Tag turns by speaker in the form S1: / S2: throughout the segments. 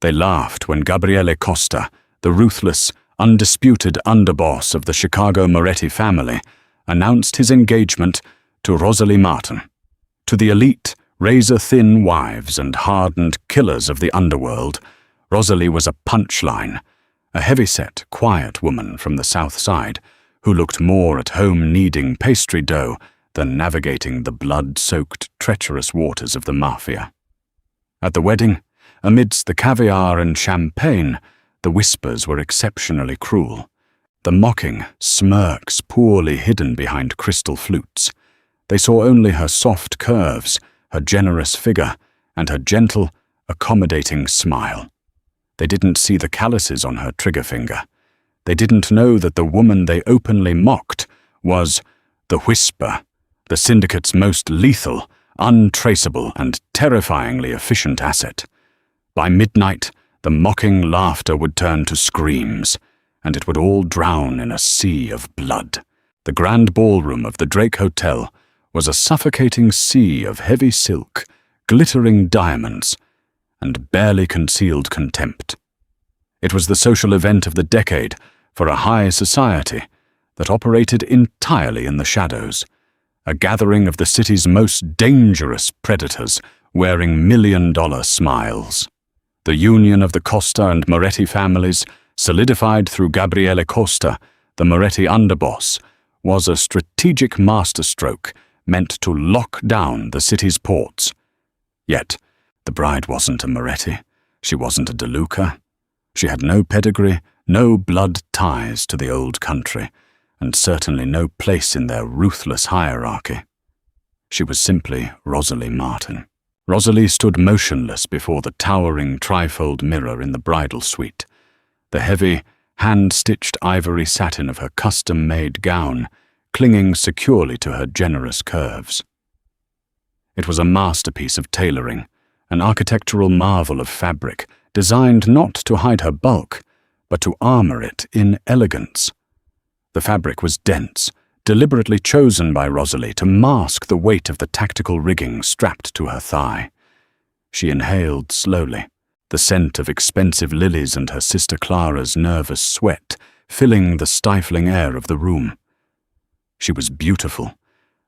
S1: They laughed when Gabriele Costa, the ruthless, undisputed underboss of the Chicago Moretti family, announced his engagement to Rosalie Martin. To the elite, razor-thin wives and hardened killers of the underworld, Rosalie was a punchline, a heavyset, quiet woman from the South Side who looked more at home kneading pastry dough than navigating the blood-soaked, treacherous waters of the Mafia. At the wedding, amidst the caviar and champagne, the whispers were exceptionally cruel, the mocking smirks poorly hidden behind crystal flutes. They saw only her soft curves, her generous figure, and her gentle, accommodating smile. They didn't see the calluses on her trigger finger. They didn't know that the woman they openly mocked was the Whisper, the syndicate's most lethal, untraceable, and terrifyingly efficient asset. By midnight, the mocking laughter would turn to screams, and it would all drown in a sea of blood. The grand ballroom of the Drake Hotel was a suffocating sea of heavy silk, glittering diamonds, and barely concealed contempt. It was the social event of the decade for a high society that operated entirely in the shadows, a gathering of the city's most dangerous predators wearing million-dollar smiles. The union of the Costa and Moretti families, solidified through Gabriele Costa, the Moretti underboss, was a strategic masterstroke meant to lock down the city's ports. Yet, the bride wasn't a Moretti, she wasn't a De Luca. She had no pedigree, no blood ties to the old country, and certainly no place in their ruthless hierarchy. She was simply Rosalie Martin. Rosalie stood motionless before the towering trifold mirror in the bridal suite, the heavy, hand-stitched ivory satin of her custom-made gown clinging securely to her generous curves. It was a masterpiece of tailoring, an architectural marvel of fabric, designed not to hide her bulk, but to armor it in elegance. The fabric was dense, deliberately chosen by Rosalie to mask the weight of the tactical rigging strapped to her thigh. She inhaled slowly, the scent of expensive lilies and her sister Clara's nervous sweat filling the stifling air of the room. She was beautiful,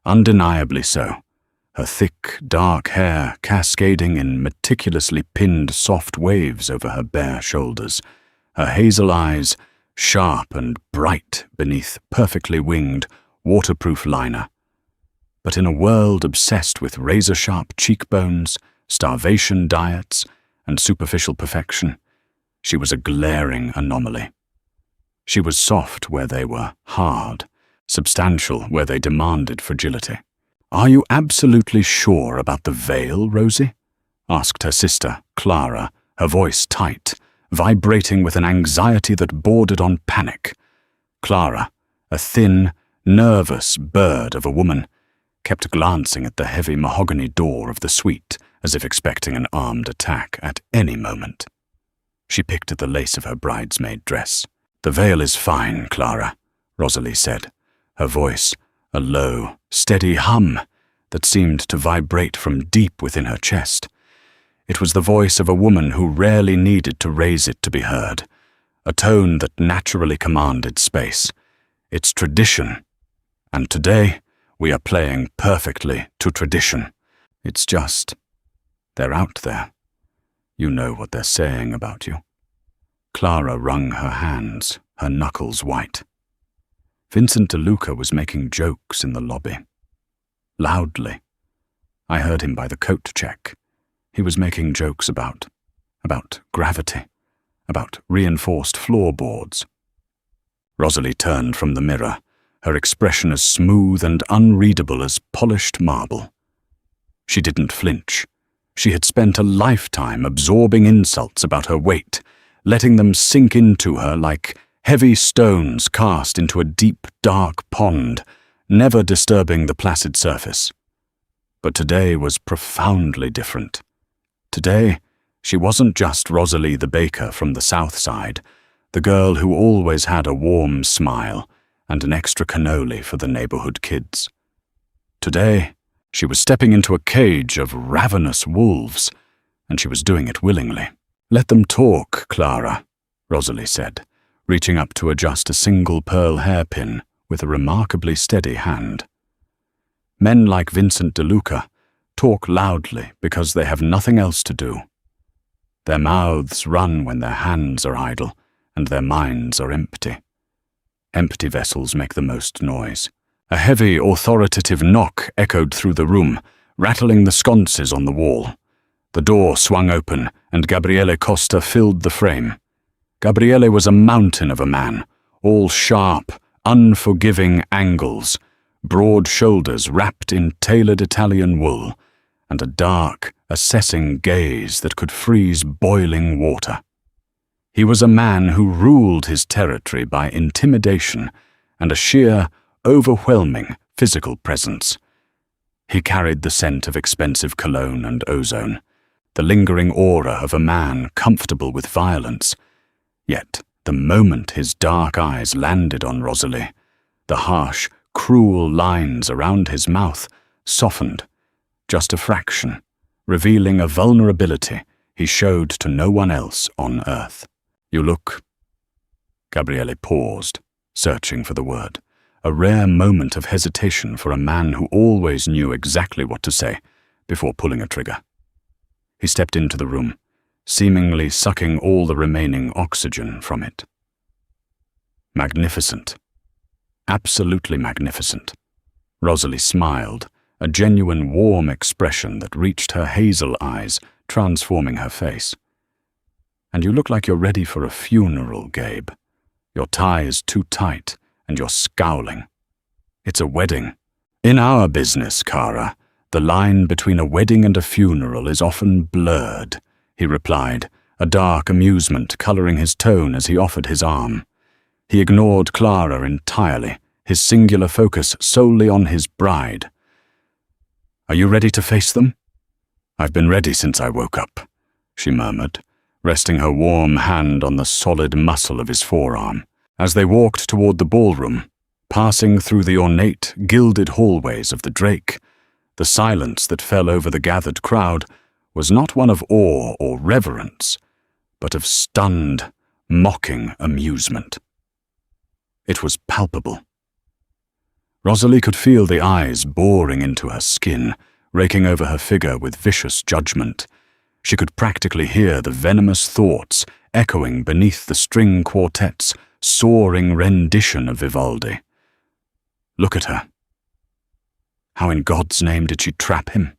S1: undeniably so, her thick, dark hair cascading in meticulously pinned soft waves over her bare shoulders, her hazel eyes sharp and bright beneath perfectly winged, waterproof liner. But in a world obsessed with razor-sharp cheekbones, starvation diets, and superficial perfection, she was a glaring anomaly. She was soft where they were hard, substantial where they demanded fragility. "Are you absolutely sure about the veil, Rosie?" asked her sister, Clara, her voice tight, vibrating with an anxiety that bordered on panic. Clara, a thin, nervous bird of a woman, kept glancing at the heavy mahogany door of the suite as if expecting an armed attack at any moment. She picked at the lace of her bridesmaid dress. "The veil is fine, Clara," Rosalie said, her voice a low, steady hum that seemed to vibrate from deep within her chest. It was the voice of a woman who rarely needed to raise it to be heard, a tone that naturally commanded space. It's tradition, and today we are playing perfectly to tradition. It's just, they're out there. You know what they're saying about you." Clara wrung her hands, her knuckles white. Vincent De Luca was making jokes in the lobby. Loudly. I heard him by the coat check. He was making jokes about gravity, about reinforced floorboards. Rosalie turned from the mirror, her expression as smooth and unreadable as polished marble. She didn't flinch. She had spent a lifetime absorbing insults about her weight, letting them sink into her like heavy stones cast into a deep, dark pond, never disturbing the placid surface. But today was profoundly different. Today, she wasn't just Rosalie the baker from the South Side, the girl who always had a warm smile and an extra cannoli for the neighborhood kids. Today, she was stepping into a cage of ravenous wolves, and she was doing it willingly. "Let them talk, Clara," Rosalie said, reaching up to adjust a single pearl hairpin with a remarkably steady hand. Men like Vincent De Luca talk loudly because they have nothing else to do. Their mouths run when their hands are idle, and their minds are empty. Empty vessels make the most noise. A heavy, authoritative knock echoed through the room, rattling the sconces on the wall. The door swung open, and Gabriele Costa filled the frame. Gabriele was a mountain of a man, all sharp, unforgiving angles, broad shoulders wrapped in tailored Italian wool, and a dark, assessing gaze that could freeze boiling water. He was a man who ruled his territory by intimidation and a sheer, overwhelming physical presence. He carried the scent of expensive cologne and ozone, the lingering aura of a man comfortable with violence. Yet, the moment his dark eyes landed on Rosalie, the harsh, cruel lines around his mouth softened, just a fraction, revealing a vulnerability he showed to no one else on earth. "You look—" Gabriele paused, searching for the word, a rare moment of hesitation for a man who always knew exactly what to say before pulling a trigger. He stepped into the room, seemingly sucking all the remaining oxygen from it. "Magnificent. Absolutely magnificent." Rosalie smiled, a genuine warm expression that reached her hazel eyes, transforming her face. "And you look like you're ready for a funeral, Gabe. Your tie is too tight, and you're scowling. It's a wedding. In our business, Cara, the line between a wedding and a funeral is often blurred," he replied, a dark amusement coloring his tone as he offered his arm. He ignored Clara entirely, his singular focus solely on his bride. "Are you ready to face them?" "I've been ready since I woke up," she murmured, resting her warm hand on the solid muscle of his forearm. As they walked toward the ballroom, passing through the ornate, gilded hallways of the Drake, the silence that fell over the gathered crowd was not one of awe or reverence, but of stunned, mocking amusement. It was palpable. Rosalie could feel the eyes boring into her skin, raking over her figure with vicious judgment. She could practically hear the venomous thoughts echoing beneath the string quartet's soaring rendition of Vivaldi. Look at her. How in God's name did she trap him?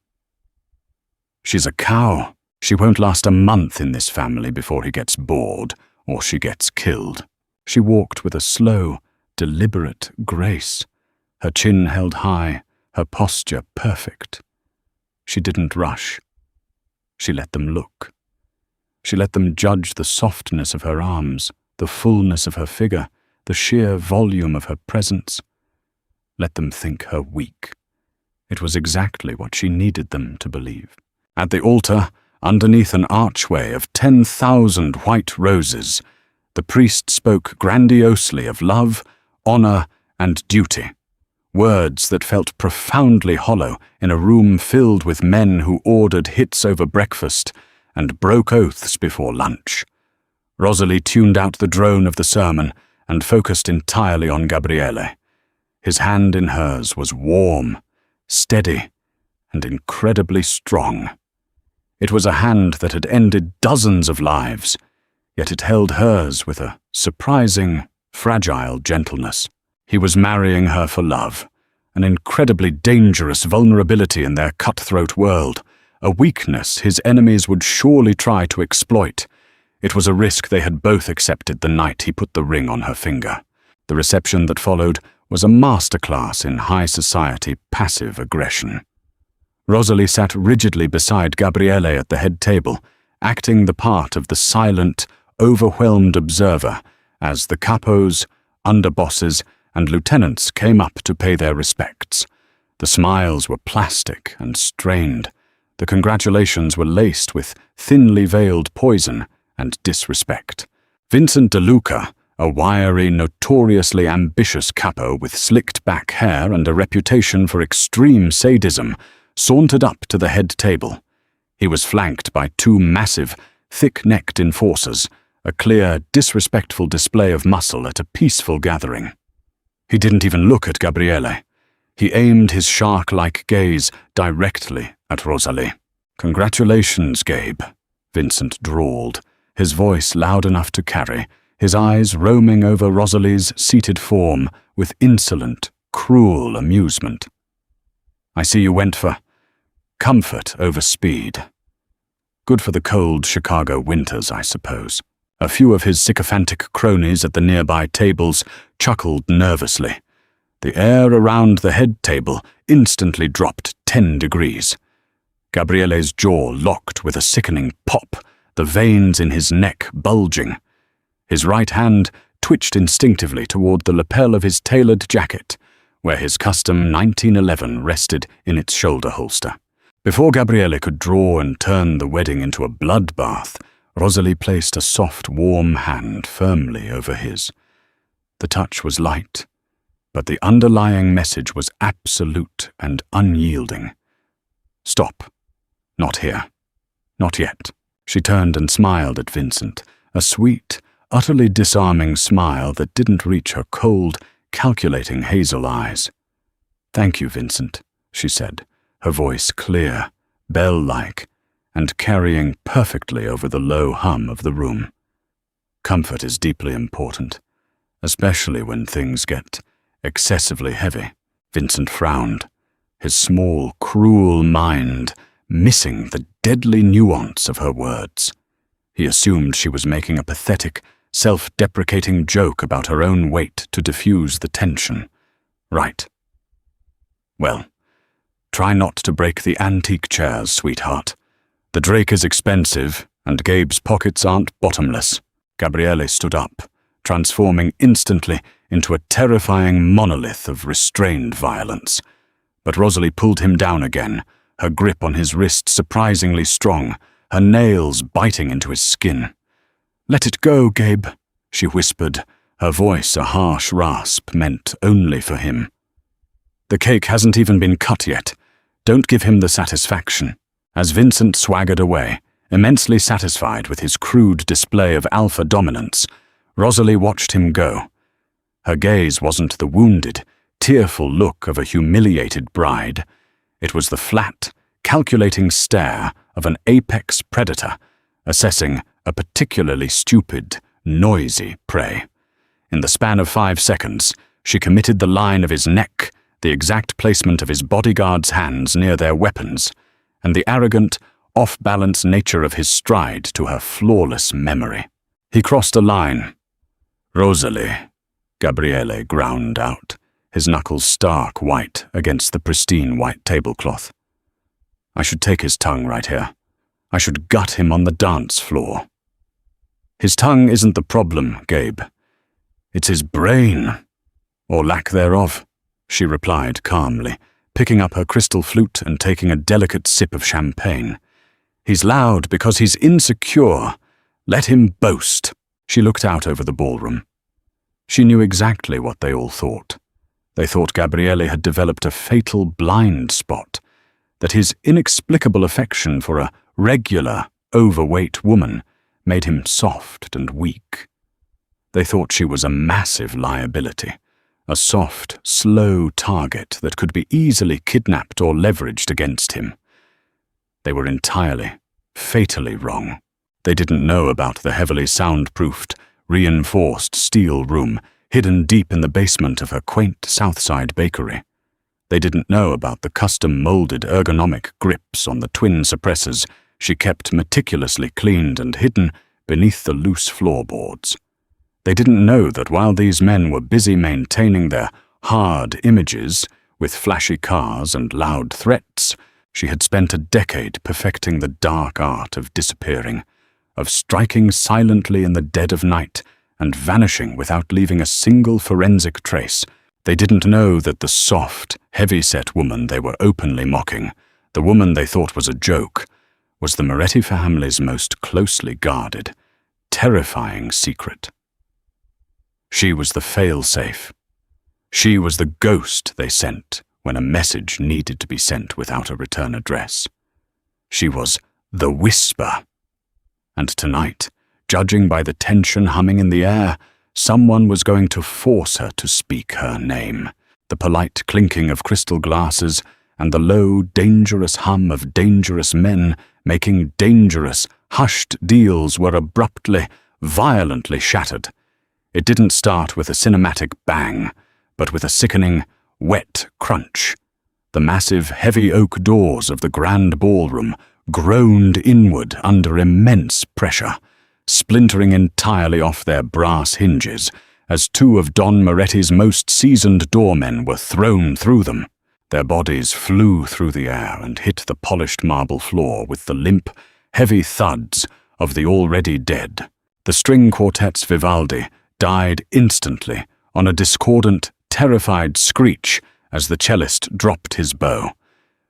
S1: She's a cow. She won't last a month in this family before he gets bored or she gets killed. She walked with a slow, deliberate grace, her chin held high, her posture perfect. She didn't rush. She let them look. She let them judge the softness of her arms, the fullness of her figure, the sheer volume of her presence. Let them think her weak. It was exactly what she needed them to believe. At the altar, underneath an archway of 10,000 white roses, the priest spoke grandiosely of love, honor, and duty, words that felt profoundly hollow in a room filled with men who ordered hits over breakfast and broke oaths before lunch. Rosalie tuned out the drone of the sermon and focused entirely on Gabriele. His hand in hers was warm, steady, and incredibly strong. It was a hand that had ended dozens of lives, yet it held hers with a surprising, fragile gentleness. He was marrying her for love, an incredibly dangerous vulnerability in their cutthroat world, a weakness his enemies would surely try to exploit. It was a risk they had both accepted the night he put the ring on her finger. The reception that followed was a masterclass in high society passive aggression. Rosalie sat rigidly beside Gabriele at the head table, acting the part of the silent, overwhelmed observer as the capos, underbosses, and lieutenants came up to pay their respects. The smiles were plastic and strained. The congratulations were laced with thinly veiled poison and disrespect. Vincent De Luca, a wiry, notoriously ambitious capo with slicked-back hair and a reputation for extreme sadism, sauntered up to the head table. He was flanked by two massive, thick-necked enforcers, a clear, disrespectful display of muscle at a peaceful gathering. He didn't even look at Gabriele. He aimed his shark-like gaze directly at Rosalie. "Congratulations, Gabe," Vincent drawled, his voice loud enough to carry, his eyes roaming over Rosalie's seated form with insolent, cruel amusement. "I see you went for comfort over speed. Good for the cold Chicago winters, I suppose." A few of his sycophantic cronies at the nearby tables chuckled nervously. The air around the head table instantly dropped 10 degrees. Gabriele's jaw locked with a sickening pop, the veins in his neck bulging. His right hand twitched instinctively toward the lapel of his tailored jacket, where his custom 1911 rested in its shoulder holster. Before Gabriele could draw and turn the wedding into a bloodbath, Rosalie placed a soft, warm hand firmly over his. The touch was light, but the underlying message was absolute and unyielding. "Stop. Not here. Not yet." She turned and smiled at Vincent, a sweet, utterly disarming smile that didn't reach her cold, calculating hazel eyes. "Thank you, Vincent," she said, her voice clear, bell-like, and carrying perfectly over the low hum of the room. "Comfort is deeply important, especially when things get excessively heavy." Vincent frowned, his small, cruel mind missing the deadly nuance of her words. He assumed she was making a pathetic, self-deprecating joke about her own weight to diffuse the tension. "Right. Well, try not to break the antique chairs, sweetheart. The drake is expensive, and Gabe's pockets aren't bottomless." Gabriele stood up, transforming instantly into a terrifying monolith of restrained violence. But Rosalie pulled him down again, her grip on his wrist surprisingly strong, her nails biting into his skin. "Let it go, Gabe," she whispered, her voice a harsh rasp meant only for him. "The cake hasn't even been cut yet. Don't give him the satisfaction." As Vincent swaggered away, immensely satisfied with his crude display of alpha dominance, Rosalie watched him go. Her gaze wasn't the wounded, tearful look of a humiliated bride. It was the flat, calculating stare of an apex predator, assessing a particularly stupid, noisy prey. In the span of 5 seconds, she committed the line of his neck, the exact placement of his bodyguard's hands near their weapons, and the arrogant, off-balance nature of his stride to her flawless memory. He crossed a line. "Rosalie," Gabriele ground out, his knuckles stark white against the pristine white tablecloth. "I should take his tongue right here. I should gut him on the dance floor." "His tongue isn't the problem, Gabe. It's his brain, or lack thereof," she replied calmly, picking up her crystal flute and taking a delicate sip of champagne. "He's loud because he's insecure. Let him boast." She looked out over the ballroom. She knew exactly what they all thought. They thought Gabriele had developed a fatal blind spot, that his inexplicable affection for a regular, overweight woman made him soft and weak. They thought she was a massive liability, a soft, slow target that could be easily kidnapped or leveraged against him. They were entirely, fatally wrong. They didn't know about the heavily soundproofed, reinforced steel room hidden deep in the basement of her quaint Southside bakery. They didn't know about the custom-molded ergonomic grips on the twin suppressors she kept meticulously cleaned and hidden beneath the loose floorboards. They didn't know that while these men were busy maintaining their hard images with flashy cars and loud threats, she had spent a decade perfecting the dark art of disappearing, of striking silently in the dead of night and vanishing without leaving a single forensic trace. They didn't know that the soft, heavy-set woman they were openly mocking, the woman they thought was a joke, was the Moretti family's most closely guarded, terrifying secret. She was the fail-safe. She was the ghost they sent when a message needed to be sent without a return address. She was the whisper. And tonight, judging by the tension humming in the air, someone was going to force her to speak her name. The polite clinking of crystal glasses and the low, dangerous hum of dangerous men making dangerous, hushed deals were abruptly, violently shattered. It didn't start with a cinematic bang, but with a sickening, wet crunch. The massive, heavy oak doors of the grand ballroom groaned inward under immense pressure, splintering entirely off their brass hinges as two of Don Moretti's most seasoned doormen were thrown through them. Their bodies flew through the air and hit the polished marble floor with the limp, heavy thuds of the already dead. The string quartet's Vivaldi died instantly on a discordant, terrified screech as the cellist dropped his bow.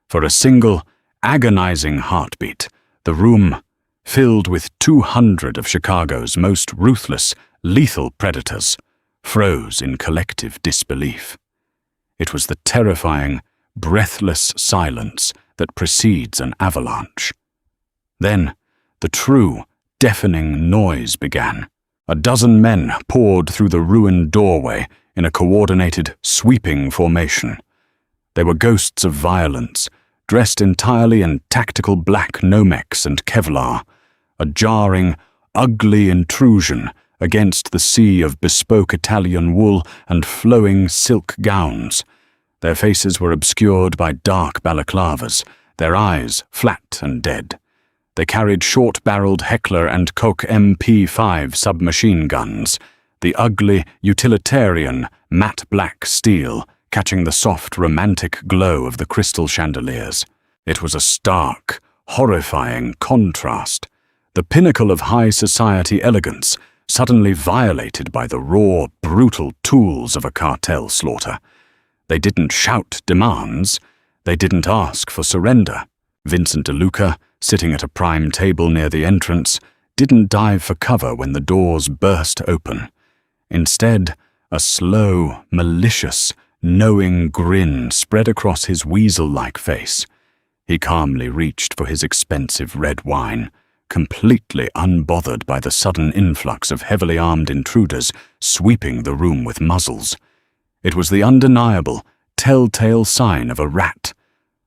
S1: For a single, agonizing heartbeat, the room, filled with 200 of Chicago's most ruthless, lethal predators, froze in collective disbelief. It was the terrifying, breathless silence that precedes an avalanche. Then, the true, deafening noise began. A dozen men poured through the ruined doorway in a coordinated, sweeping formation. They were ghosts of violence, dressed entirely in tactical black Nomex and Kevlar, a jarring, ugly intrusion against the sea of bespoke Italian wool and flowing silk gowns. Their faces were obscured by dark balaclavas, their eyes flat and dead. They carried short-barreled Heckler & Koch MP5 submachine guns, the ugly, utilitarian, matte black steel catching the soft, romantic glow of the crystal chandeliers. It was a stark, horrifying contrast, the pinnacle of high society elegance suddenly violated by the raw, brutal tools of a cartel slaughter. They didn't shout demands. They didn't ask for surrender. Vincent DeLuca, sitting at a prime table near the entrance, didn't dive for cover when the doors burst open. Instead, a slow, malicious, knowing grin spread across his weasel-like face. He calmly reached for his expensive red wine, completely unbothered by the sudden influx of heavily armed intruders sweeping the room with muzzles. It was the undeniable, telltale sign of a rat,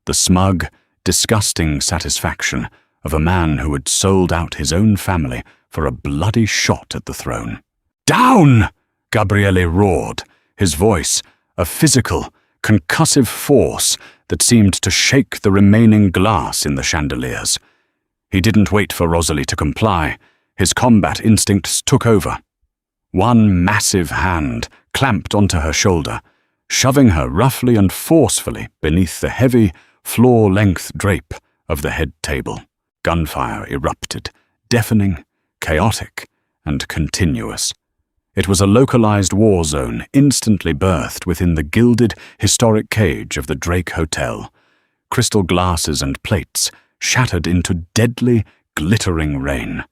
S1: the smug, disgusting satisfaction of a man who had sold out his own family for a bloody shot at the throne. "Down!" Gabriele roared, his voice a physical, concussive force that seemed to shake the remaining glass in the chandeliers. He didn't wait for Rosalie to comply. His combat instincts took over. One massive hand clamped onto her shoulder, shoving her roughly and forcefully beneath the heavy, floor-length drape of the head table. Gunfire erupted, deafening, chaotic, and continuous. It was a localized war zone instantly birthed within the gilded, historic cage of the Drake Hotel. Crystal glasses and plates shattered into deadly, glittering rain.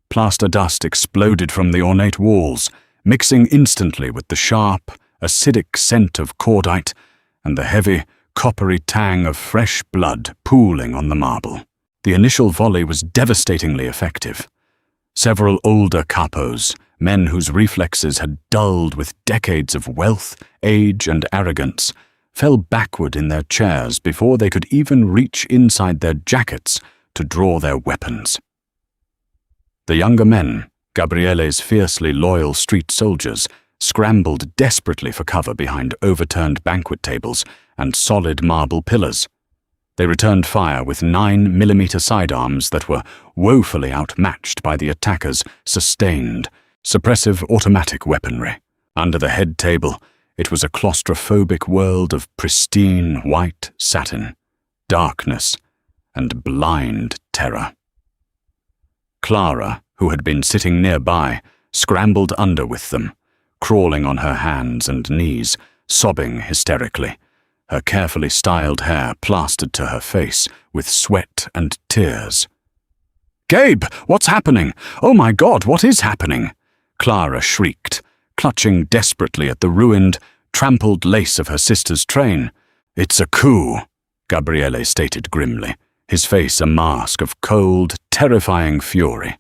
S1: Plaster dust exploded from the ornate walls, mixing instantly with the sharp, acidic scent of cordite and the heavy, coppery tang of fresh blood pooling on the marble. The initial volley was devastatingly effective. Several older capos, men whose reflexes had dulled with decades of wealth, age, and arrogance, fell backward in their chairs before they could even reach inside their jackets to draw their weapons. The younger men, Gabriele's fiercely loyal street soldiers, scrambled desperately for cover behind overturned banquet tables and solid marble pillars. They returned fire with 9mm sidearms that were woefully outmatched by the attackers' sustained, suppressive automatic weaponry. Under the head table, it was a claustrophobic world of pristine white satin, darkness, and blind terror. Clara, who had been sitting nearby, scrambled under with them, crawling on her hands and knees, sobbing hysterically, her carefully styled hair plastered to her face with sweat and tears. "Gabe, what's happening? Oh my God, what is happening?" Clara shrieked, clutching desperately at the ruined, trampled lace of her sister's train. "It's a coup," Gabriele stated grimly, his face a mask of cold, terrifying fury.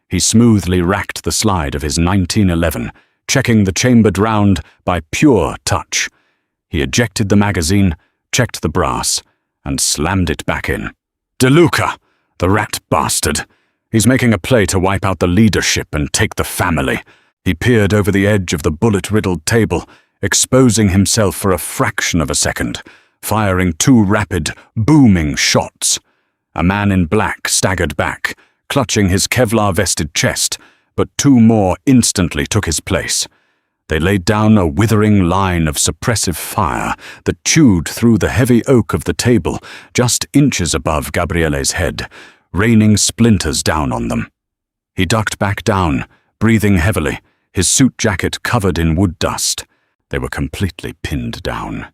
S1: He smoothly racked the slide of his 1911, checking the chambered round by pure touch. He ejected the magazine, checked the brass, and slammed it back in. DeLuca! The rat bastard! He's making a play to wipe out the leadership and take the family. He peered over the edge of the bullet-riddled table, exposing himself for a fraction of a second, firing 2 rapid, booming shots. A man in black staggered back, clutching his Kevlar-vested chest, but 2 more instantly took his place. They laid down a withering line of suppressive fire that chewed through the heavy oak of the table just inches above Gabriele's head, raining splinters down on them. He ducked back down, breathing heavily, his suit jacket covered in wood dust. They were completely pinned down.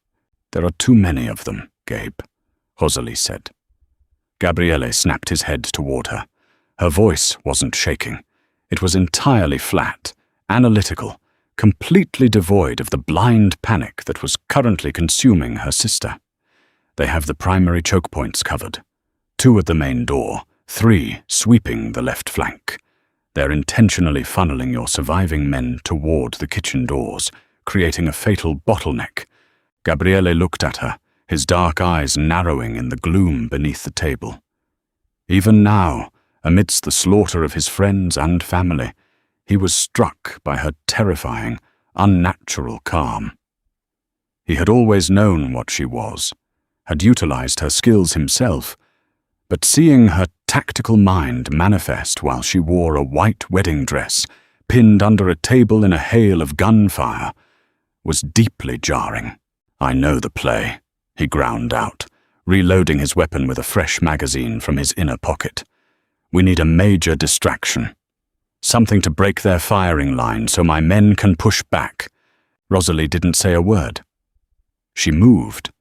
S1: "There are too many of them, Gabe," Rosalie said. Gabriele snapped his head toward her. Her voice wasn't shaking. It was entirely flat, analytical, completely devoid of the blind panic that was currently consuming her sister. "They have the primary choke points covered. 2 at the main door, 3 sweeping the left flank. They're intentionally funneling your surviving men toward the kitchen doors, creating a fatal bottleneck." Gabriele looked at her, his dark eyes narrowing in the gloom beneath the table. Even now, amidst the slaughter of his friends and family, he was struck by her terrifying, unnatural calm. He had always known what she was, had utilized her skills himself, but seeing her tactical mind manifest while she wore a white wedding dress, pinned under a table in a hail of gunfire, was deeply jarring. "I know the play," he ground out, reloading his weapon with a fresh magazine from his inner pocket. "We need a major distraction. Something to break their firing line so my men can push back." Rosalie didn't say a word. She moved,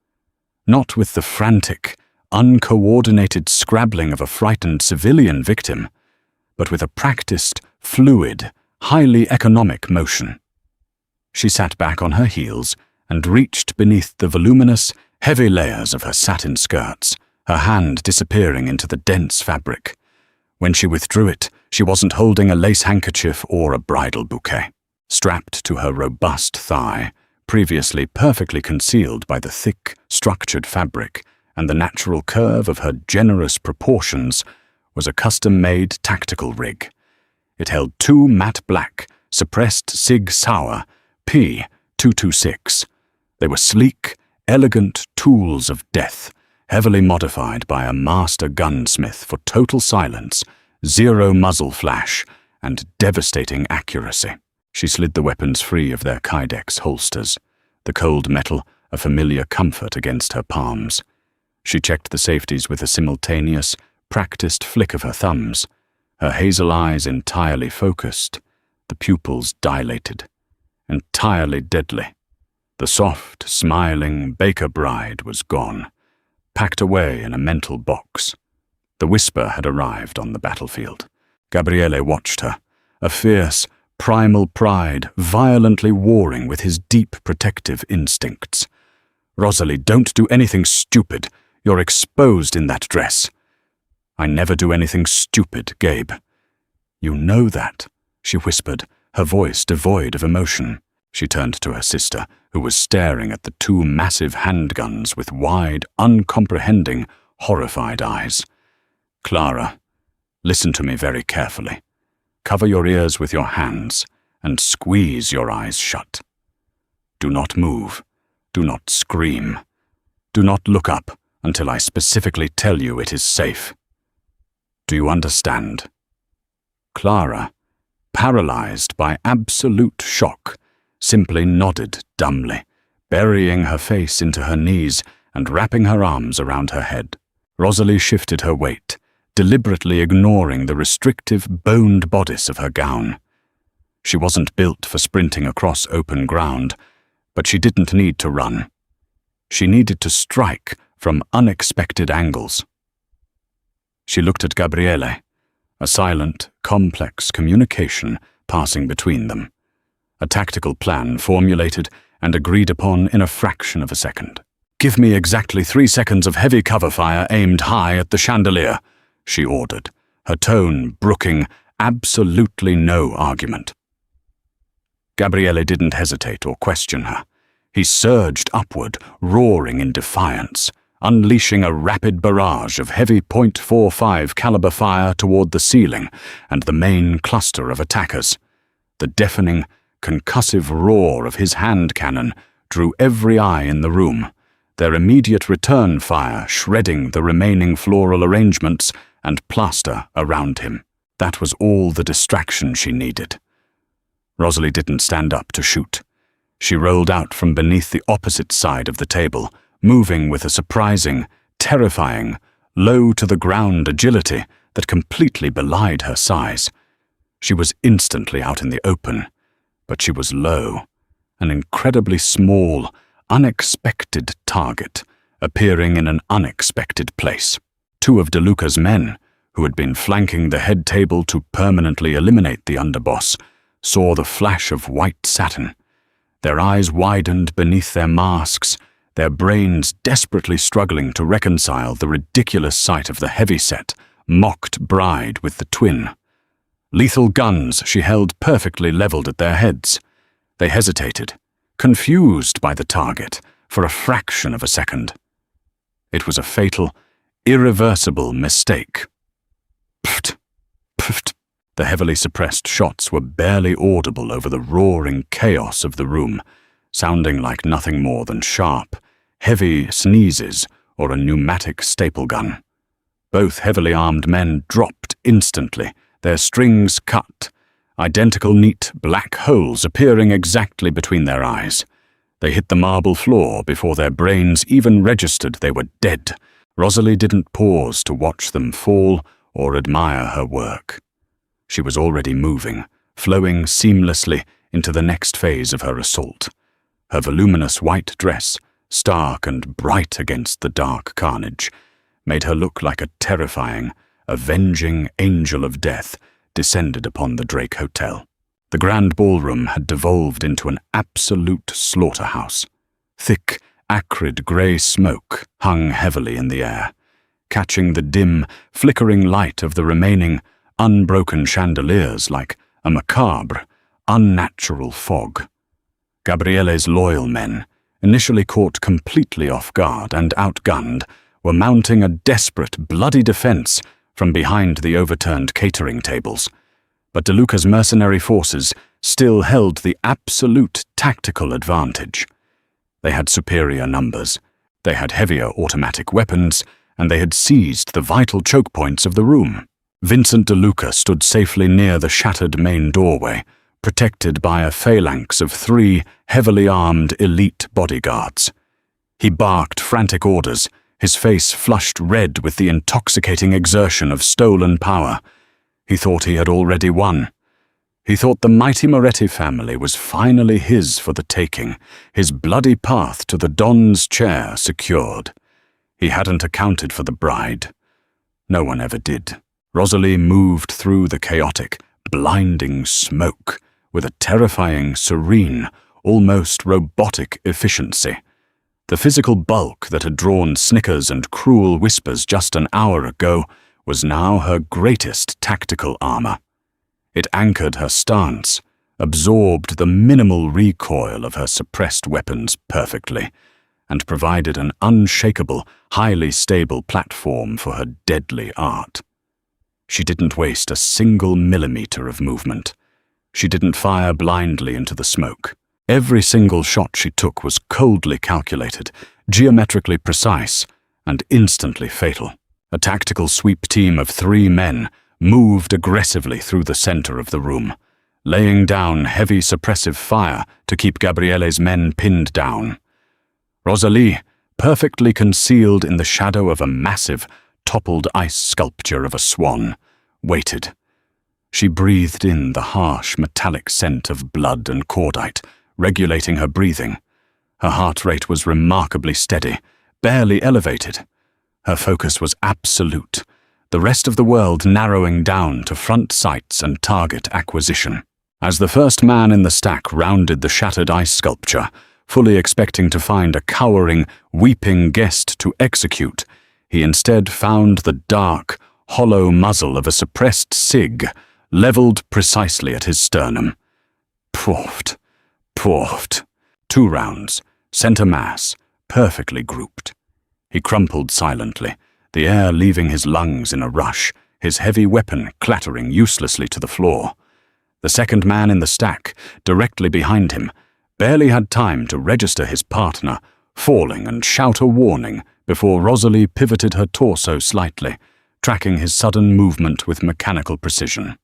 S1: not with the frantic, uncoordinated scrabbling of a frightened civilian victim, but with a practiced, fluid, highly economic motion. She sat back on her heels and reached beneath the voluminous, heavy layers of her satin skirts, her hand disappearing into the dense fabric. When she withdrew it, she wasn't holding a lace handkerchief or a bridal bouquet. Strapped to her robust thigh, previously perfectly concealed by the thick, structured fabric and the natural curve of her generous proportions, was a custom-made tactical rig. It held 2 matte black, suppressed Sig Sauer P226. They were sleek, elegant tools of death, heavily modified by a master gunsmith for total silence, zero muzzle flash, and devastating accuracy. She slid the weapons free of their Kydex holsters, the cold metal a familiar comfort against her palms. She checked the safeties with a simultaneous, practiced flick of her thumbs, her hazel eyes entirely focused, the pupils dilated, entirely deadly. The soft, smiling Baker bride was gone, packed away in a mental box. The whisper had arrived on the battlefield. Gabriele watched her, a fierce, primal pride violently warring with his deep protective instincts. "Rosalie, don't do anything stupid. You're exposed in that dress." "I never do anything stupid, Gabe." "You know that," she whispered, her voice devoid of emotion. She turned to her sister, who was staring at the 2 massive handguns with wide, uncomprehending, horrified eyes. "Clara, listen to me very carefully. Cover your ears with your hands and squeeze your eyes shut. Do not move. Do not scream. Do not look up until I specifically tell you it is safe. Do you understand?" Clara, paralyzed by absolute shock, simply nodded dumbly, burying her face into her knees and wrapping her arms around her head. Rosalie shifted her weight, deliberately ignoring the restrictive, boned bodice of her gown. She wasn't built for sprinting across open ground, but she didn't need to run. She needed to strike from unexpected angles. She looked at Gabriele, a silent, complex communication passing between them. A tactical plan formulated and agreed upon in a fraction of a second. "Give me exactly 3 seconds of heavy cover fire aimed high at the chandelier," she ordered, her tone brooking absolutely no argument. Gabriele didn't hesitate or question her. He surged upward, roaring in defiance, unleashing a rapid barrage of heavy .45 caliber fire toward the ceiling and the main cluster of attackers. The deafening, concussive roar of his hand cannon drew every eye in the room, their immediate return fire shredding the remaining floral arrangements and plaster around him. That was all the distraction she needed. Rosalie didn't stand up to shoot. She rolled out from beneath the opposite side of the table, moving with a surprising, terrifying, low-to-the-ground agility that completely belied her size. She was instantly out in the open, but she was low, an incredibly small, unexpected target, appearing in an unexpected place. Two of DeLuca's men, who had been flanking the head table to permanently eliminate the underboss, saw the flash of white satin. Their eyes widened beneath their masks, their brains desperately struggling to reconcile the ridiculous sight of the Heavyset, mocked bride with the twin. Lethal guns she held perfectly leveled at their heads. They hesitated, confused by the target, for a fraction of a second. It was a fatal, irreversible mistake. Pft, pft. The heavily suppressed shots were barely audible over the roaring chaos of the room, sounding like nothing more than sharp, heavy sneezes or a pneumatic staple gun. Both heavily armed men dropped instantly, their strings cut, identical neat black holes appearing exactly between their eyes. They hit the marble floor before their brains even registered they were dead. Rosalie didn't pause to watch them fall or admire her work. She was already moving, flowing seamlessly into the next phase of her assault. Her voluminous white dress, stark and bright against the dark carnage, made her look like a terrifying, avenging angel of death descended upon the Drake Hotel. The grand ballroom had devolved into an absolute slaughterhouse. Thick, acrid grey smoke hung heavily in the air, catching the dim, flickering light of the remaining, unbroken chandeliers like a macabre, unnatural fog. Gabriele's loyal men, initially caught completely off guard and outgunned, were mounting a desperate, bloody defense from behind the overturned catering tables. But DeLuca's mercenary forces still held the absolute tactical advantage. They had superior numbers, they had heavier automatic weapons, and they had seized the vital choke points of the room. Vincent DeLuca stood safely near the shattered main doorway, protected by a phalanx of 3 heavily armed elite bodyguards. He barked frantic orders, his face flushed red with the intoxicating exertion of stolen power. He thought he had already won. He thought the mighty Moretti family was finally his for the taking, his bloody path to the Don's chair secured. He hadn't accounted for the bride. No one ever did. Rosalie moved through the chaotic, blinding smoke with a terrifying, serene, almost robotic efficiency. The physical bulk that had drawn snickers and cruel whispers just an hour ago was now her greatest tactical armor. It anchored her stance, absorbed the minimal recoil of her suppressed weapons perfectly, and provided an unshakable, highly stable platform for her deadly art. She didn't waste a single millimeter of movement. She didn't fire blindly into the smoke. Every single shot she took was coldly calculated, geometrically precise, and instantly fatal. A tactical sweep team of 3 men moved aggressively through the center of the room, laying down heavy suppressive fire to keep Gabriele's men pinned down. Rosalie, perfectly concealed in the shadow of a massive, toppled ice sculpture of a swan, waited. She breathed in the harsh, metallic scent of blood and cordite, regulating her breathing. Her heart rate was remarkably steady, barely elevated. Her focus was absolute, the rest of the world narrowing down to front sights and target acquisition. As the first man in the stack rounded the shattered ice sculpture, fully expecting to find a cowering, weeping guest to execute, he instead found the dark, hollow muzzle of a suppressed SIG leveled precisely at his sternum. Pwft, pwft. 2 rounds, center mass, perfectly grouped. He crumpled silently, the air leaving his lungs in a rush, his heavy weapon clattering uselessly to the floor. The second man in the stack, directly behind him, barely had time to register his partner, falling and shout a warning before Rosalie pivoted her torso slightly, tracking his sudden movement with mechanical precision.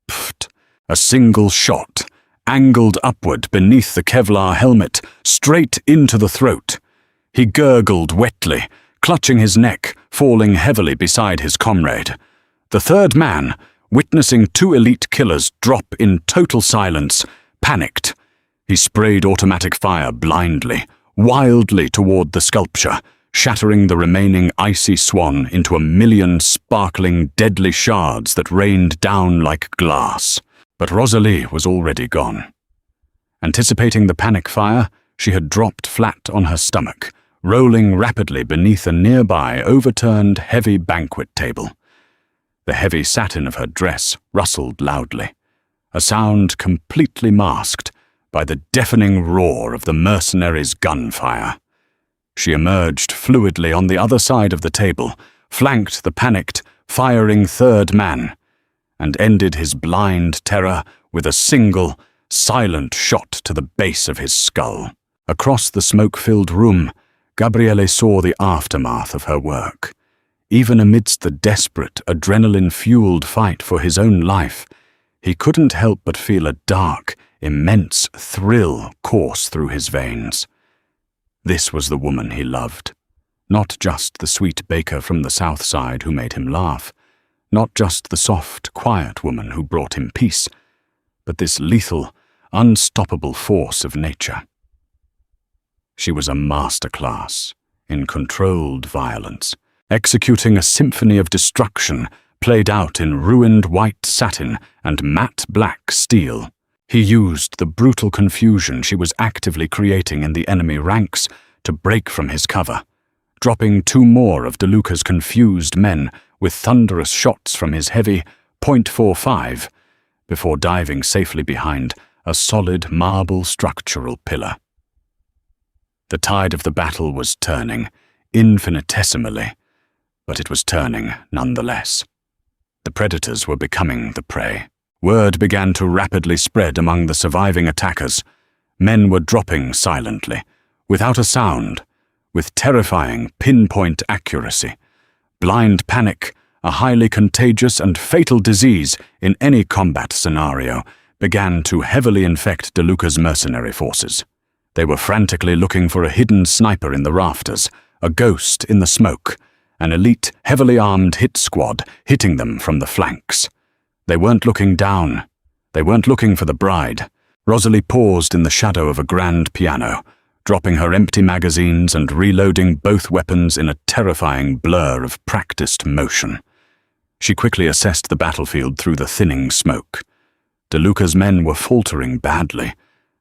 S1: Pfft! A single shot, angled upward beneath the Kevlar helmet, straight into the throat. He gurgled wetly, clutching his neck, falling heavily beside his comrade. The third man, witnessing 2 elite killers drop in total silence, panicked. He sprayed automatic fire blindly, wildly toward the sculpture, shattering the remaining icy swan into a million sparkling, deadly shards that rained down like glass. But Rosalie was already gone. Anticipating the panic fire, she had dropped flat on her stomach, rolling rapidly beneath a nearby overturned heavy banquet table. The heavy satin of her dress rustled loudly, a sound completely masked by the deafening roar of the mercenaries' gunfire. She emerged fluidly on the other side of the table, flanked the panicked, firing third man, and ended his blind terror with a single, silent shot to the base of his skull. Across the smoke-filled room, Gabriele saw the aftermath of her work. Even amidst the desperate, adrenaline-fueled fight for his own life, he couldn't help but feel a dark, immense thrill course through his veins. This was the woman he loved. Not just the sweet baker from the south side who made him laugh. Not just the soft, quiet woman who brought him peace, but this lethal, unstoppable force of nature. She was a masterclass in controlled violence, executing a symphony of destruction played out in ruined white satin and matte black steel. He used the brutal confusion she was actively creating in the enemy ranks to break from his cover, dropping 2 more of DeLuca's confused men with thunderous shots from his heavy .45 before diving safely behind a solid marble structural pillar. The tide of the battle was turning, infinitesimally, but it was turning nonetheless. The predators were becoming the prey. Word began to rapidly spread among the surviving attackers. Men were dropping silently, without a sound, with terrifying pinpoint accuracy. Blind panic, a highly contagious and fatal disease in any combat scenario, began to heavily infect DeLuca's mercenary forces. They were frantically looking for a hidden sniper in the rafters, a ghost in the smoke, an elite, heavily armed hit squad hitting them from the flanks. They weren't looking down. They weren't looking for the bride. Rosalie paused in the shadow of a grand piano, dropping her empty magazines and reloading both weapons in a terrifying blur of practiced motion. She quickly assessed the battlefield through the thinning smoke. DeLuca's men were faltering badly,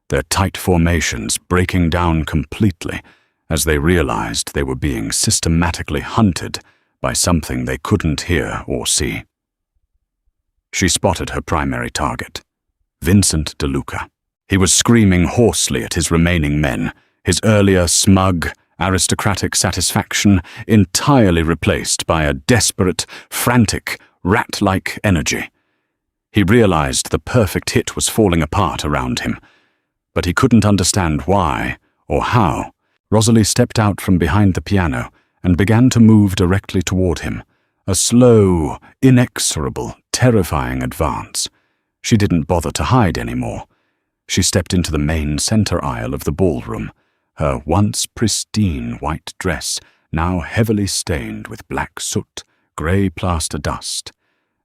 S1: their tight formations breaking down completely as they realized they were being systematically hunted by something they couldn't hear or see. She spotted her primary target, Vincent DeLuca. He was screaming hoarsely at his remaining men, his earlier smug, aristocratic satisfaction entirely replaced by a desperate, frantic, rat-like energy. He realized the perfect hit was falling apart around him, but he couldn't understand why or how. Rosalie stepped out from behind the piano and began to move directly toward him, a slow, inexorable, terrifying advance. She didn't bother to hide anymore. She stepped into the main center aisle of the ballroom, her once pristine white dress now heavily stained with black soot, grey plaster dust,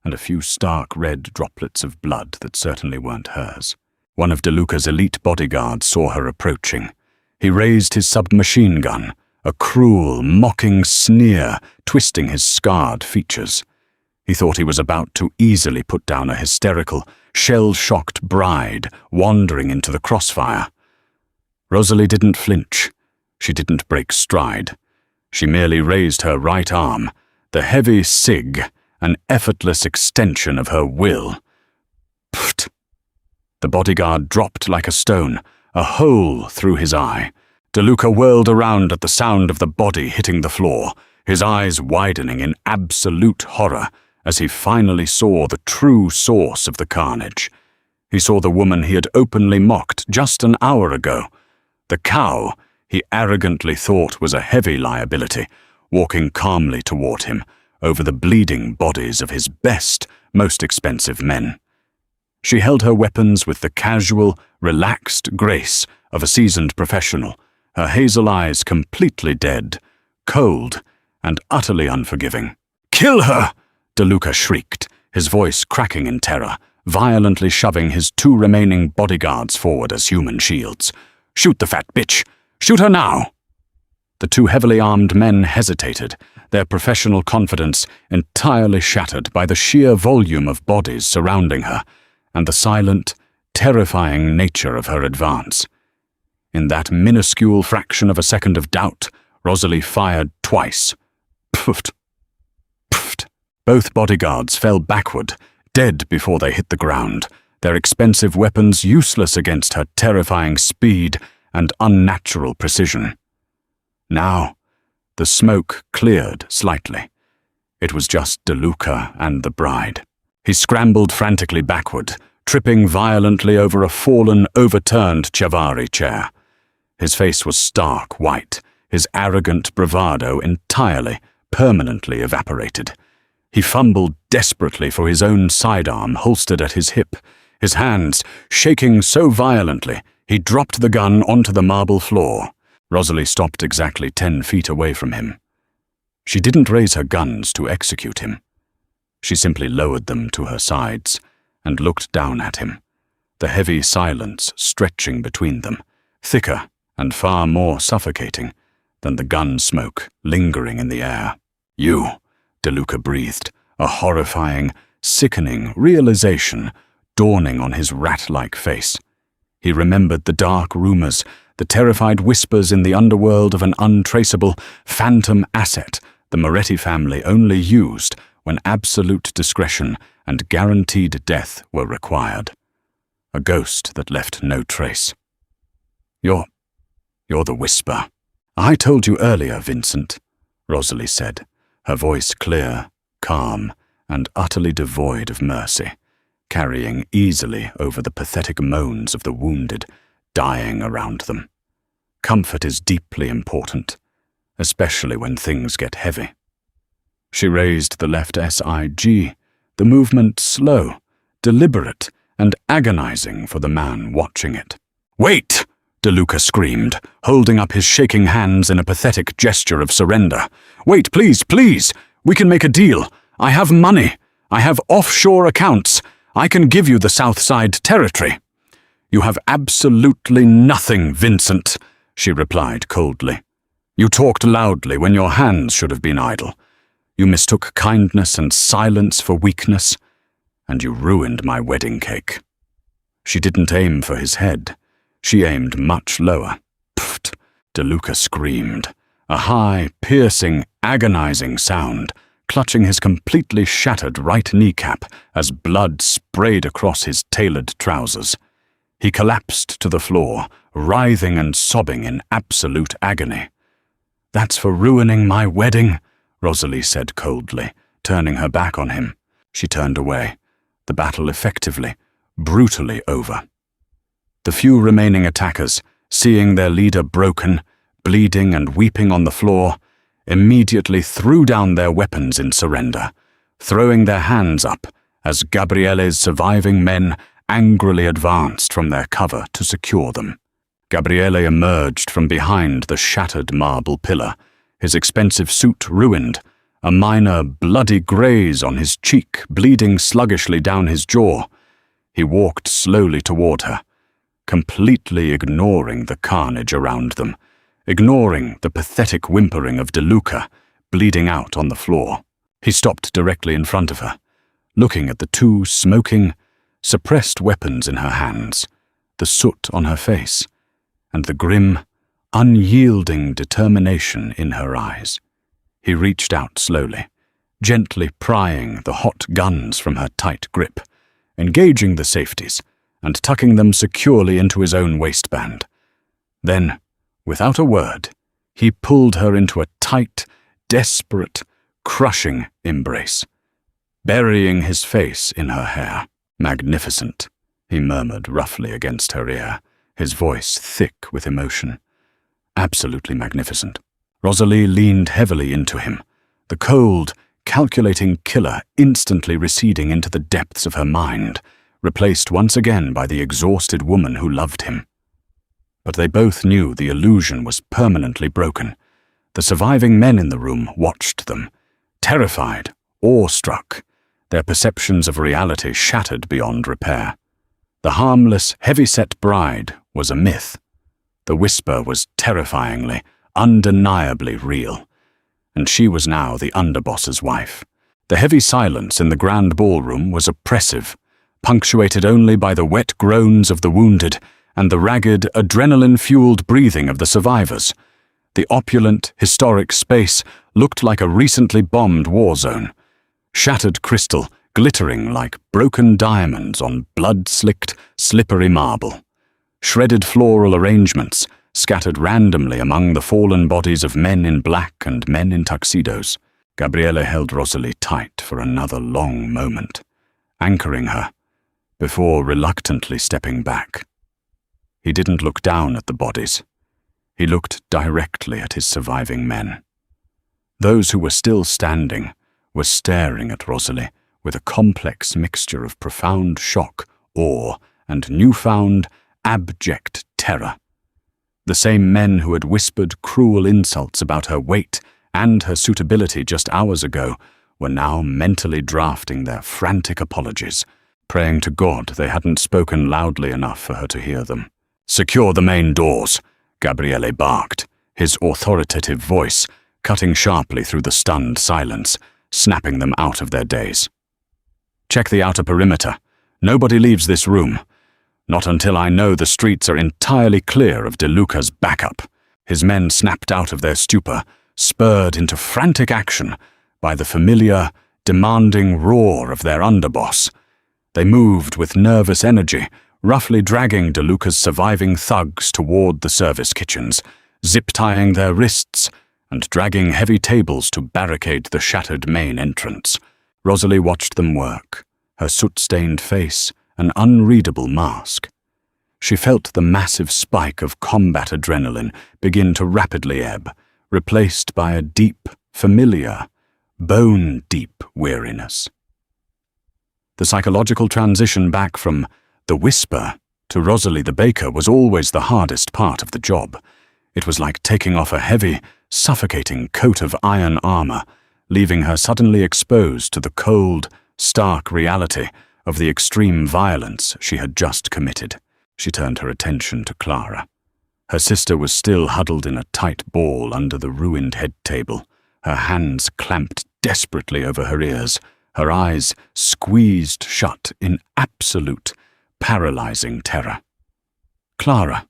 S1: and a few stark red droplets of blood that certainly weren't hers. One of DeLuca's elite bodyguards saw her approaching. He raised his submachine gun, a cruel, mocking sneer twisting his scarred features. He thought he was about to easily put down a hysterical, shell-shocked bride wandering into the crossfire. Rosalie didn't flinch. She didn't break stride. She merely raised her right arm, the heavy SIG, an effortless extension of her will, Pfft! The bodyguard dropped like a stone, a hole through his eye. DeLuca whirled around at the sound of the body hitting the floor, his eyes widening in absolute horror as he finally saw the true source of the carnage. He saw the woman he had openly mocked just an hour ago, the cow he arrogantly thought was a heavy liability, walking calmly toward him over the bleeding bodies of his best, most expensive men. She held her weapons with the casual, relaxed grace of a seasoned professional, her hazel eyes completely dead, cold, and utterly unforgiving. "Kill her!" DeLuca shrieked, his voice cracking in terror, violently shoving his 2 remaining bodyguards forward as human shields. "Shoot the fat bitch! Shoot her now!" The 2 heavily armed men hesitated, their professional confidence entirely shattered by the sheer volume of bodies surrounding her and the silent, terrifying nature of her advance. In that minuscule fraction of a second of doubt, Rosalie fired twice. Pfft! Pfft! Both bodyguards fell backward, dead before they hit the ground, their expensive weapons useless against her terrifying speed and unnatural precision. Now, the smoke cleared slightly. It was just DeLuca and the bride. He scrambled frantically backward, tripping violently over a fallen, overturned Chiavari chair. His face was stark white, his arrogant bravado entirely, permanently evaporated. He fumbled desperately for his own sidearm holstered at his hip, his hands shaking so violently he dropped the gun onto the marble floor. Rosalie stopped exactly 10 feet away from him. She didn't raise her guns to execute him. She simply lowered them to her sides and looked down at him, the heavy silence stretching between them, thicker and far more suffocating than the gun smoke lingering in the air. "You," DeLuca breathed, a horrifying, sickening realization dawning on his rat-like face. He remembered the dark rumors, the terrified whispers in the underworld of an untraceable, phantom asset the Moretti family only used when absolute discretion and guaranteed death were required. A ghost that left no trace. You're the Whisper." "I told you earlier, Vincent," Rosalie said, her voice clear, calm, and utterly devoid of mercy, carrying easily over the pathetic moans of the wounded, dying around them. "Comfort is deeply important, especially when things get heavy." She raised the left SIG, the movement slow, deliberate, and agonizing for the man watching it. "Wait!" DeLuca screamed, holding up his shaking hands in a pathetic gesture of surrender. "Wait, please, please! We can make a deal. I have money. I have offshore accounts. I can give you the South Side territory." "You have absolutely nothing, Vincent," she replied coldly. "You talked loudly when your hands should have been idle. You mistook kindness and silence for weakness, and you ruined my wedding cake." She didn't aim for his head. She aimed much lower. "Pfft!" DeLuca screamed, a high, piercing, agonizing sound, clutching his completely shattered right kneecap as blood sprayed across his tailored trousers. He collapsed to the floor, writhing and sobbing in absolute agony. "That's for ruining my wedding," Rosalie said coldly, turning her back on him. She turned away, the battle effectively, brutally over. The few remaining attackers, seeing their leader broken, bleeding and weeping on the floor, immediately threw down their weapons in surrender, throwing their hands up as Gabriele's surviving men angrily advanced from their cover to secure them. Gabriele emerged from behind the shattered marble pillar, his expensive suit ruined, a minor bloody graze on his cheek bleeding sluggishly down his jaw. He walked slowly toward her, completely ignoring the carnage around them, ignoring the pathetic whimpering of DeLuca bleeding out on the floor. He stopped directly in front of her, looking at the 2 smoking, suppressed weapons in her hands, the soot on her face, and the grim, unyielding determination in her eyes. He reached out slowly, gently prying the hot guns from her tight grip, engaging the safeties, and tucking them securely into his own waistband. Then, without a word, he pulled her into a tight, desperate, crushing embrace, burying his face in her hair. "Magnificent," he murmured roughly against her ear, his voice thick with emotion. "Absolutely magnificent." Rosalie leaned heavily into him, the cold, calculating killer instantly receding into the depths of her mind, replaced once again by the exhausted woman who loved him. But they both knew the illusion was permanently broken. The surviving men in the room watched them, terrified, awestruck, their perceptions of reality shattered beyond repair. The harmless, heavy-set bride was a myth. The whisper was terrifyingly, undeniably real, and she was now the underboss's wife. The heavy silence in the grand ballroom was oppressive, punctuated only by the wet groans of the wounded and the ragged, adrenaline-fueled breathing of the survivors. The opulent, historic space looked like a recently bombed war zone. Shattered crystal, glittering like broken diamonds on blood-slicked, slippery marble. Shredded floral arrangements, scattered randomly among the fallen bodies of men in black and men in tuxedos. Gabriele held Rosalie tight for another long moment, anchoring her, before reluctantly stepping back. He didn't look down at the bodies. He looked directly at his surviving men. Those who were still standing were staring at Rosalie with a complex mixture of profound shock, awe, and newfound, abject terror. The same men who had whispered cruel insults about her weight and her suitability just hours ago were now mentally drafting their frantic apologies, praying to God they hadn't spoken loudly enough for her to hear them. "Secure the main doors," Gabriele barked, his authoritative voice cutting sharply through the stunned silence, snapping them out of their daze. "Check the outer perimeter. Nobody leaves this room. Not until I know the streets are entirely clear of De Luca's backup." His men snapped out of their stupor, spurred into frantic action by the familiar, demanding roar of their underboss. They moved with nervous energy, roughly dragging De Luca's surviving thugs toward the service kitchens, zip-tying their wrists and dragging heavy tables to barricade the shattered main entrance. Rosalie watched them work, her soot-stained face an unreadable mask. She felt the massive spike of combat adrenaline begin to rapidly ebb, replaced by a deep, familiar, bone-deep weariness. The psychological transition back from the whisper to Rosalie the baker was always the hardest part of the job. It was like taking off a heavy, suffocating coat of iron armor, leaving her suddenly exposed to the cold, stark reality of the extreme violence she had just committed. She turned her attention to Clara. Her sister was still huddled in a tight ball under the ruined head table, her hands clamped desperately over her ears, her eyes squeezed shut in absolute, paralyzing terror. "Clara,"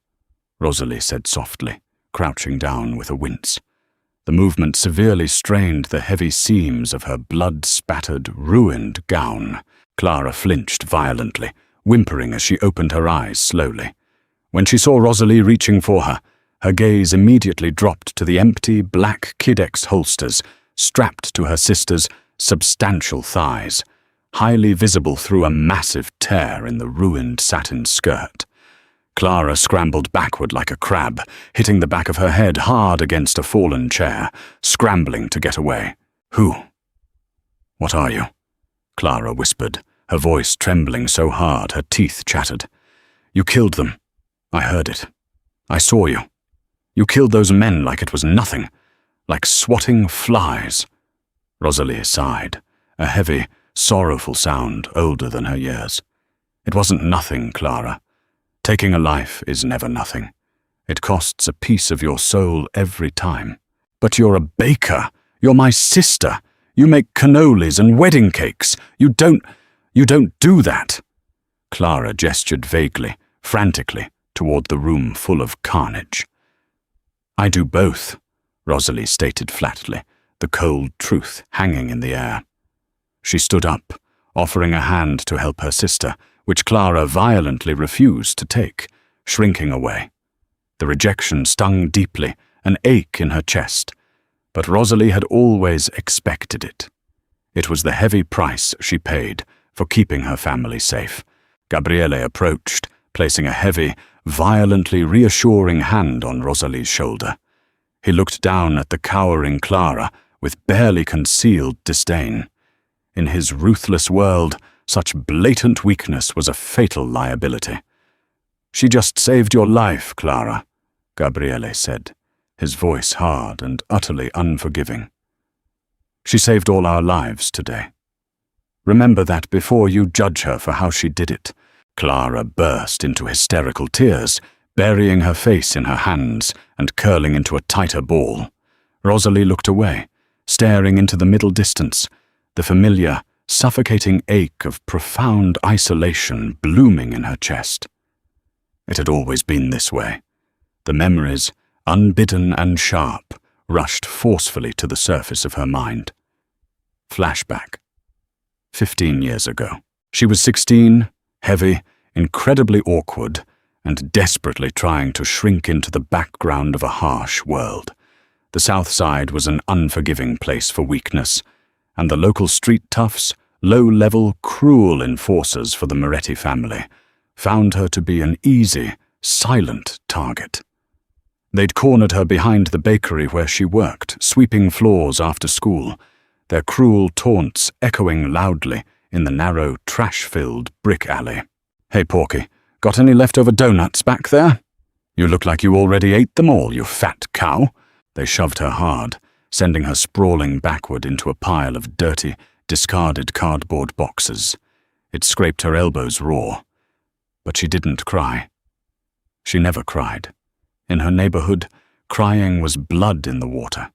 S1: Rosalie said softly, crouching down with a wince. The movement severely strained the heavy seams of her blood-spattered, ruined gown. Clara flinched violently, whimpering as she opened her eyes slowly. When she saw Rosalie reaching for her, her gaze immediately dropped to the empty black Kid-X holsters strapped to her sister's substantial thighs, highly visible through a massive tear in the ruined satin skirt. Clara scrambled backward like a crab, hitting the back of her head hard against a fallen chair, scrambling to get away. "Who? What are you?" Clara whispered, her voice trembling so hard her teeth chattered. "You killed them. I heard it. I saw you. You killed those men like it was nothing, like swatting flies." Rosalie sighed, a heavy, sorrowful sound older than her years. "It wasn't nothing, Clara. Taking a life is never nothing. It costs a piece of your soul every time. But you're a baker. You're my sister. You make cannolis and wedding cakes. You don't do that." Clara gestured vaguely, frantically, toward the room full of carnage. "I do both," Rosalie stated flatly, the cold truth hanging in the air. She stood up, offering a hand to help her sister, which Clara violently refused to take, shrinking away. The rejection stung deeply, an ache in her chest, but Rosalie had always expected it. It was the heavy price she paid for keeping her family safe. Gabriele approached, placing a heavy, violently reassuring hand on Rosalie's shoulder. He looked down at the cowering Clara with barely concealed disdain. In his ruthless world, such blatant weakness was a fatal liability. "She just saved your life, Clara," Gabriele said, his voice hard and utterly unforgiving. "She saved all our lives today. Remember that before you judge her for how she did it." Clara burst into hysterical tears, burying her face in her hands and curling into a tighter ball. Rosalie looked away, staring into the middle distance, the familiar, suffocating ache of profound isolation blooming in her chest. It had always been this way. The memories, unbidden and sharp, rushed forcefully to the surface of her mind. Flashback. 15 years ago. She was 16, heavy, incredibly awkward, and desperately trying to shrink into the background of a harsh world. The South Side was an unforgiving place for weakness, and the local street toughs, low-level, cruel enforcers for the Moretti family, found her to be an easy, silent target. They'd cornered her behind the bakery where she worked, sweeping floors after school, their cruel taunts echoing loudly in the narrow, trash-filled brick alley. "Hey, Porky, got any leftover donuts back there? You look like you already ate them all, you fat cow." They shoved her hard, sending her sprawling backward into a pile of dirty, discarded cardboard boxes. It scraped her elbows raw. But she didn't cry. She never cried. In her neighborhood, crying was blood in the water.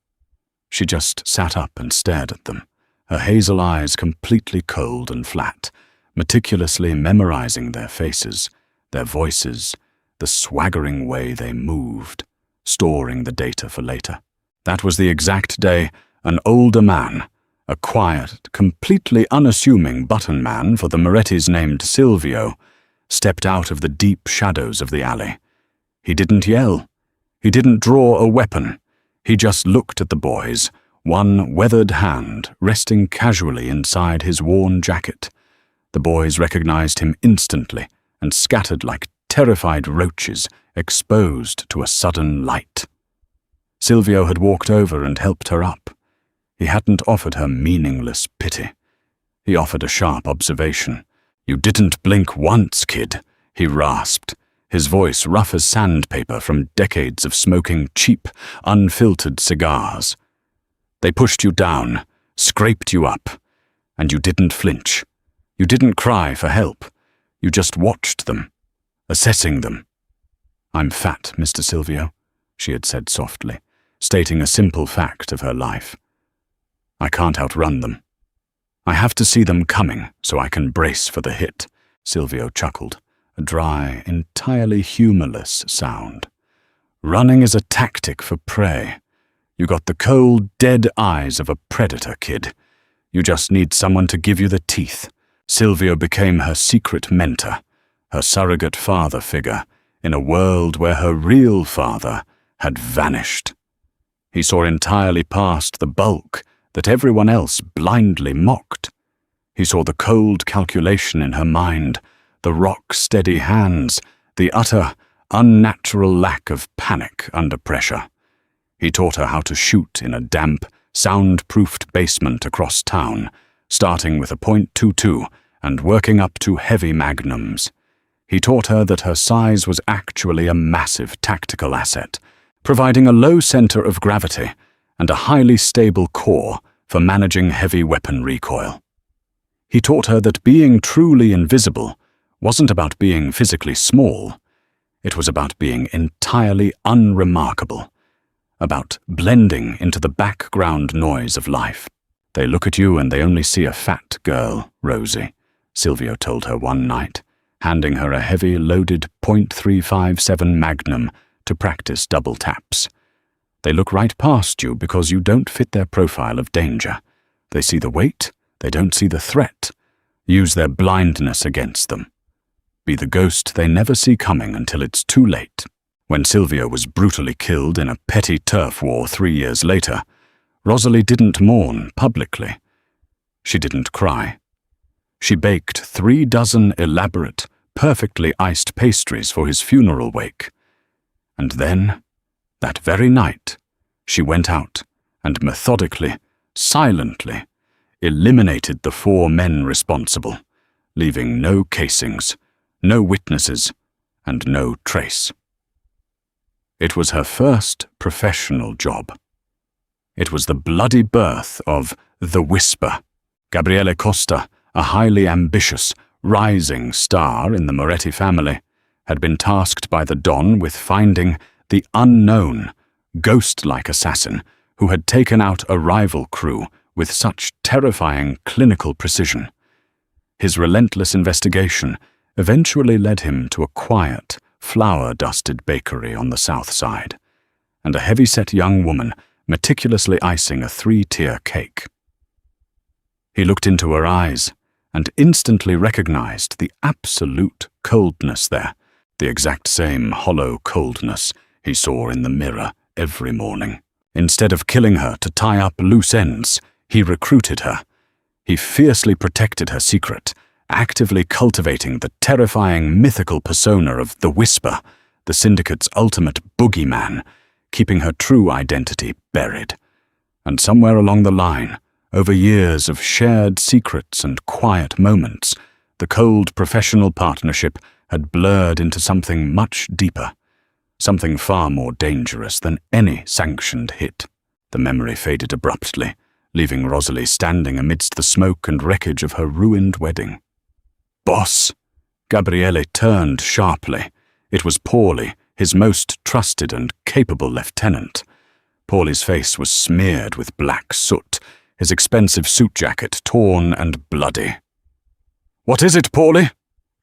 S1: She just sat up and stared at them, her hazel eyes completely cold and flat, meticulously memorizing their faces, their voices, the swaggering way they moved, storing the data for later. That was the exact day an older man, a quiet, completely unassuming button man for the Morettis named Silvio, stepped out of the deep shadows of the alley. He didn't yell. He didn't draw a weapon. He just looked at the boys, one weathered hand resting casually inside his worn jacket. The boys recognized him instantly and scattered like terrified roaches exposed to a sudden light. Silvio had walked over and helped her up. He hadn't offered her meaningless pity. He offered a sharp observation. "You didn't blink once, kid," he rasped, his voice rough as sandpaper from decades of smoking cheap, unfiltered cigars. "They pushed you down, scraped you up, and you didn't flinch. You didn't cry for help. You just watched them, assessing them." "I'm fat, Mr. Silvio," she had said softly, stating a simple fact of her life. "I can't outrun them. I have to see them coming so I can brace for the hit," Silvio chuckled, a dry, entirely humorless sound. "Running is a tactic for prey. You got the cold, dead eyes of a predator, kid. You just need someone to give you the teeth." Silvio became her secret mentor, her surrogate father figure, in a world where her real father had vanished. He saw entirely past the bulk that everyone else blindly mocked. He saw the cold calculation in her mind, the rock-steady hands, the utter, unnatural lack of panic under pressure. He taught her how to shoot in a damp, sound-proofed basement across town, starting with a .22 and working up to heavy magnums. He taught her that her size was actually a massive tactical asset, providing a low center of gravity and a highly stable core for managing heavy weapon recoil. He taught her that being truly invisible wasn't about being physically small. It was about being entirely unremarkable, about blending into the background noise of life. "They look at you and they only see a fat girl, Rosie," Silvio told her one night, handing her a heavy, loaded .357 Magnum to practice double taps. "They look right past you because you don't fit their profile of danger. They see the weight, they don't see the threat. Use their blindness against them. Be the ghost they never see coming until it's too late. When Sylvia was brutally killed in a petty turf war 3 years later, Rosalie didn't mourn publicly. She didn't cry. She baked 3 dozen elaborate, perfectly iced pastries for his funeral wake. And then, that very night, she went out and methodically, silently, eliminated the 4 men responsible, leaving no casings, no witnesses, and no trace. It was her first professional job. It was the bloody birth of The Whisper. Gabriele Costa, a highly ambitious, rising star in the Moretti family, had been tasked by the Don with finding the unknown, ghost-like assassin who had taken out a rival crew with such terrifying clinical precision. His relentless investigation eventually led him to a quiet, flour-dusted bakery on the south side, and a heavy-set young woman meticulously icing a 3-tier cake. He looked into her eyes and instantly recognized the absolute coldness there, the exact same hollow coldness he saw in the mirror every morning. Instead of killing her to tie up loose ends, he recruited her. He fiercely protected her secret, actively cultivating the terrifying mythical persona of The Whisper, the syndicate's ultimate boogeyman, keeping her true identity buried. And somewhere along the line, over years of shared secrets and quiet moments, the cold professional partnership had blurred into something much deeper, something far more dangerous than any sanctioned hit. The memory faded abruptly, leaving Rosalie standing amidst the smoke and wreckage of her ruined wedding. "Boss!" Gabriele turned sharply. It was Paulie, his most trusted and capable lieutenant. Paulie's face was smeared with black soot, his expensive suit jacket torn and bloody. "What is it, Paulie?"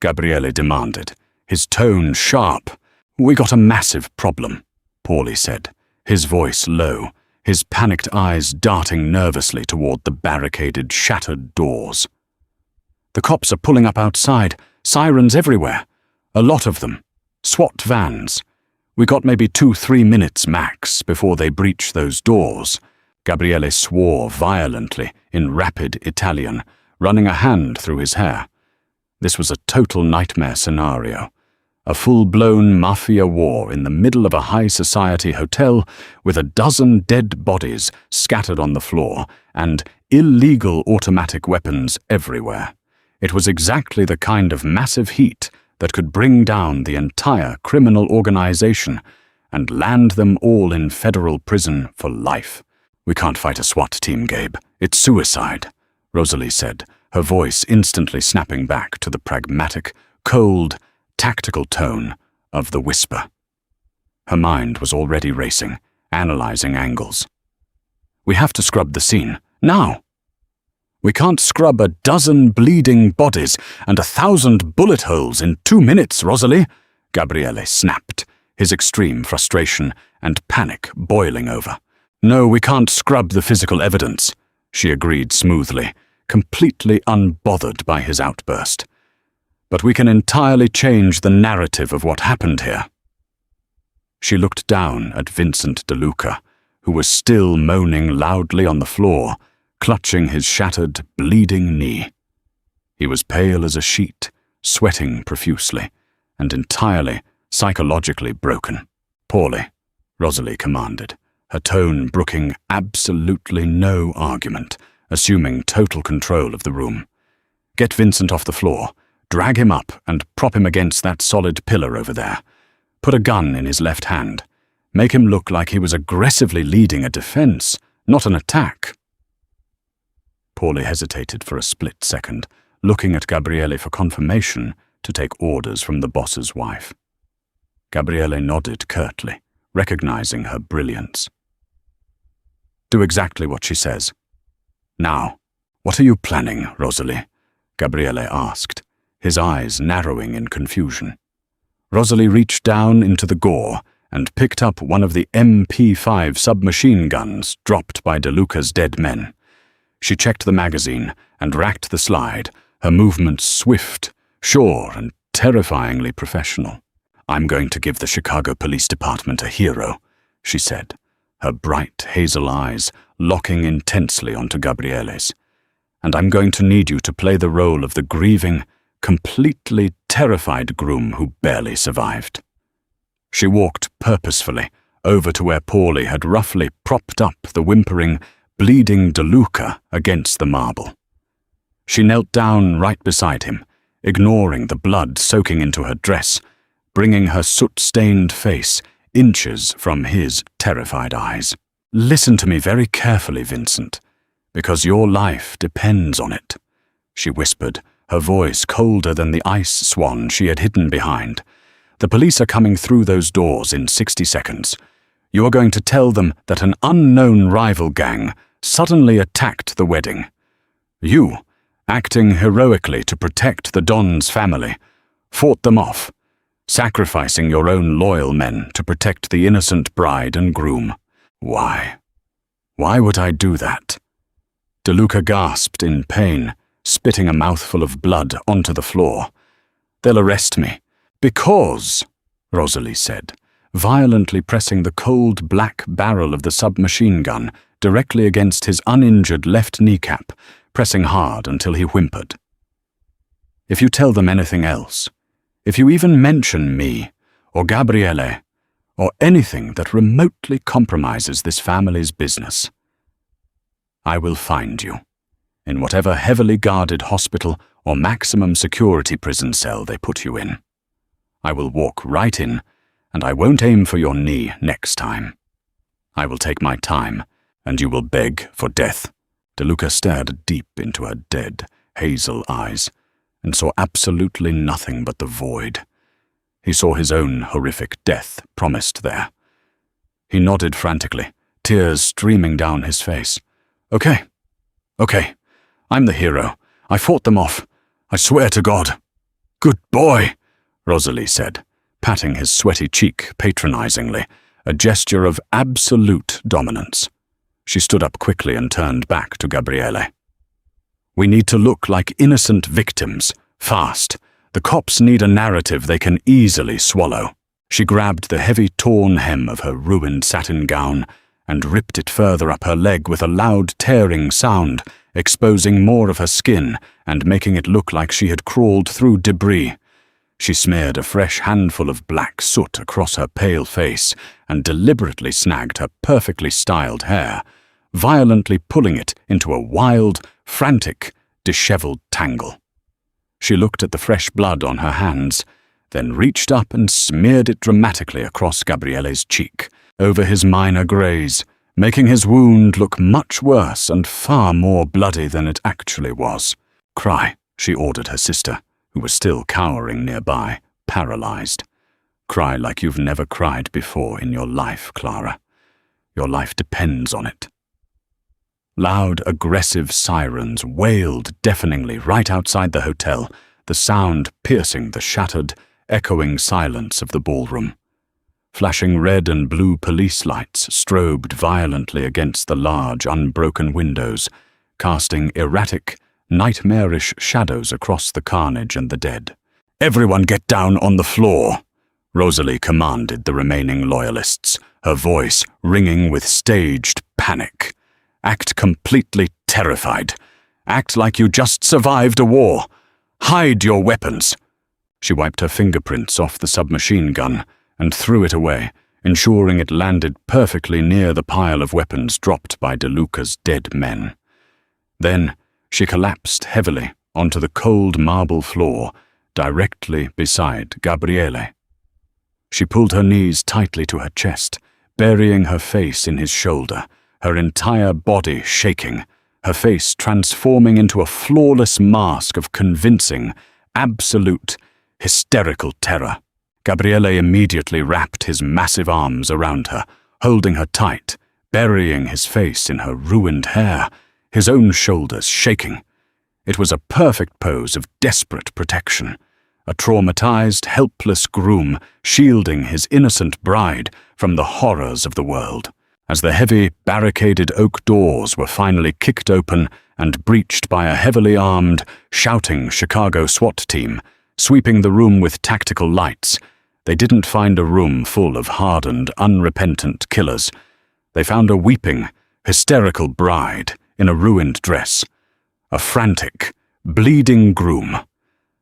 S1: Gabriele demanded, his tone sharp. "We got a massive problem," Paulie said, his voice low, his panicked eyes darting nervously toward the barricaded, shattered doors. "The cops are pulling up outside, sirens everywhere. A lot of them. SWAT vans. We got maybe 2-3 minutes max before they breach those doors." Gabriele swore violently in rapid Italian, running a hand through his hair. This was a total nightmare scenario. A full-blown Mafia war in the middle of a high-society hotel with a dozen dead bodies scattered on the floor and illegal automatic weapons everywhere. It was exactly the kind of massive heat that could bring down the entire criminal organization and land them all in federal prison for life. "We can't fight a SWAT team, Gabe. It's suicide," Rosalie said, her voice instantly snapping back to the pragmatic, cold, tactical tone of The Whisper. Her mind was already racing, analyzing angles. "We have to scrub the scene, now. We can't scrub a dozen bleeding bodies and 1,000 bullet holes in 2 minutes, Rosalie," Gabriele snapped, his extreme frustration and panic boiling over. "No, we can't scrub the physical evidence," she agreed smoothly, completely unbothered by his outburst. "But we can entirely change the narrative of what happened here." She looked down at Vincent DeLuca, who was still moaning loudly on the floor, clutching his shattered, bleeding knee. He was pale as a sheet, sweating profusely, and entirely psychologically broken. "Paulie," Rosalie commanded, her tone brooking absolutely no argument, assuming total control of the room. "Get Vincent off the floor, drag him up and prop him against that solid pillar over there. Put a gun in his left hand. Make him look like he was aggressively leading a defense, not an attack." Paulie hesitated for a split second, looking at Gabriele for confirmation to take orders from the boss's wife. Gabriele nodded curtly, recognizing her brilliance. "Do exactly what she says. Now, what are you planning, Rosalie?" Gabriele asked, his eyes narrowing in confusion. Rosalie reached down into the gore and picked up one of the MP5 submachine guns dropped by DeLuca's dead men. She checked the magazine and racked the slide, her movements swift, sure, and terrifyingly professional. "I'm going to give the Chicago Police Department a hero," she said, her bright hazel eyes locking intensely onto Gabriele's. "And I'm going to need you to play the role of the grieving, completely terrified groom who barely survived." She walked purposefully over to where Paulie had roughly propped up the whimpering, bleeding DeLuca against the marble. She knelt down right beside him, ignoring the blood soaking into her dress, bringing her soot-stained face inches from his terrified eyes. "Listen to me very carefully, Vincent, because your life depends on it," she whispered, her voice colder than the ice swan she had hidden behind. "The police are coming through those doors in 60 seconds. You are going to tell them that an unknown rival gang suddenly attacked the wedding. You, acting heroically to protect the Don's family, fought them off, sacrificing your own loyal men to protect the innocent bride and groom. Why? Why would I do that?" DeLuca gasped in pain, spitting a mouthful of blood onto the floor. "They'll arrest me." "Because," Rosalie said, violently pressing the cold black barrel of the submachine gun directly against his uninjured left kneecap, pressing hard until he whimpered. "If you tell them anything else, if you even mention me, or Gabriele, or anything that remotely compromises this family's business, I will find you, in whatever heavily guarded hospital or maximum security prison cell they put you in. I will walk right in, and I won't aim for your knee next time. I will take my time, and you will beg for death." DeLuca stared deep into her dead, hazel eyes, and saw absolutely nothing but the void. He saw his own horrific death promised there. He nodded frantically, tears streaming down his face. Okay, I'm the hero. I fought them off. I swear to God." "Good boy," Rosalie said, patting his sweaty cheek patronizingly, a gesture of absolute dominance. She stood up quickly and turned back to Gabriele. "We need to look like innocent victims, fast. The cops need a narrative they can easily swallow." She grabbed the heavy torn hem of her ruined satin gown and ripped it further up her leg with a loud tearing sound, exposing more of her skin and making it look like she had crawled through debris. She smeared a fresh handful of black soot across her pale face and deliberately snagged her perfectly styled hair, violently pulling it into a wild, frantic, disheveled tangle. She looked at the fresh blood on her hands, then reached up and smeared it dramatically across Gabriele's cheek, over his minor graze, making his wound look much worse and far more bloody than it actually was. "Cry," she ordered her sister, who was still cowering nearby, paralyzed. "Cry like you've never cried before in your life, Clara. Your life depends on it." Loud, aggressive sirens wailed deafeningly right outside the hotel, the sound piercing the shattered, echoing silence of the ballroom. Flashing red and blue police lights strobed violently against the large, unbroken windows, casting erratic, nightmarish shadows across the carnage and the dead. "Everyone get down on the floor," Rosalie commanded the remaining loyalists, her voice ringing with staged panic. "Act completely terrified. Act like you just survived a war. Hide your weapons." She wiped her fingerprints off the submachine gun and threw it away, ensuring it landed perfectly near the pile of weapons dropped by DeLuca's dead men. Then she collapsed heavily onto the cold marble floor directly beside Gabriele. She pulled her knees tightly to her chest, burying her face in his shoulder, her entire body shaking, her face transforming into a flawless mask of convincing, absolute, hysterical terror. Gabriele immediately wrapped his massive arms around her, holding her tight, burying his face in her ruined hair, his own shoulders shaking. It was a perfect pose of desperate protection, a traumatized, helpless groom shielding his innocent bride from the horrors of the world. As the heavy, barricaded oak doors were finally kicked open and breached by a heavily armed, shouting Chicago SWAT team, sweeping the room with tactical lights, they didn't find a room full of hardened, unrepentant killers. They found a weeping, hysterical bride in a ruined dress, a frantic, bleeding groom,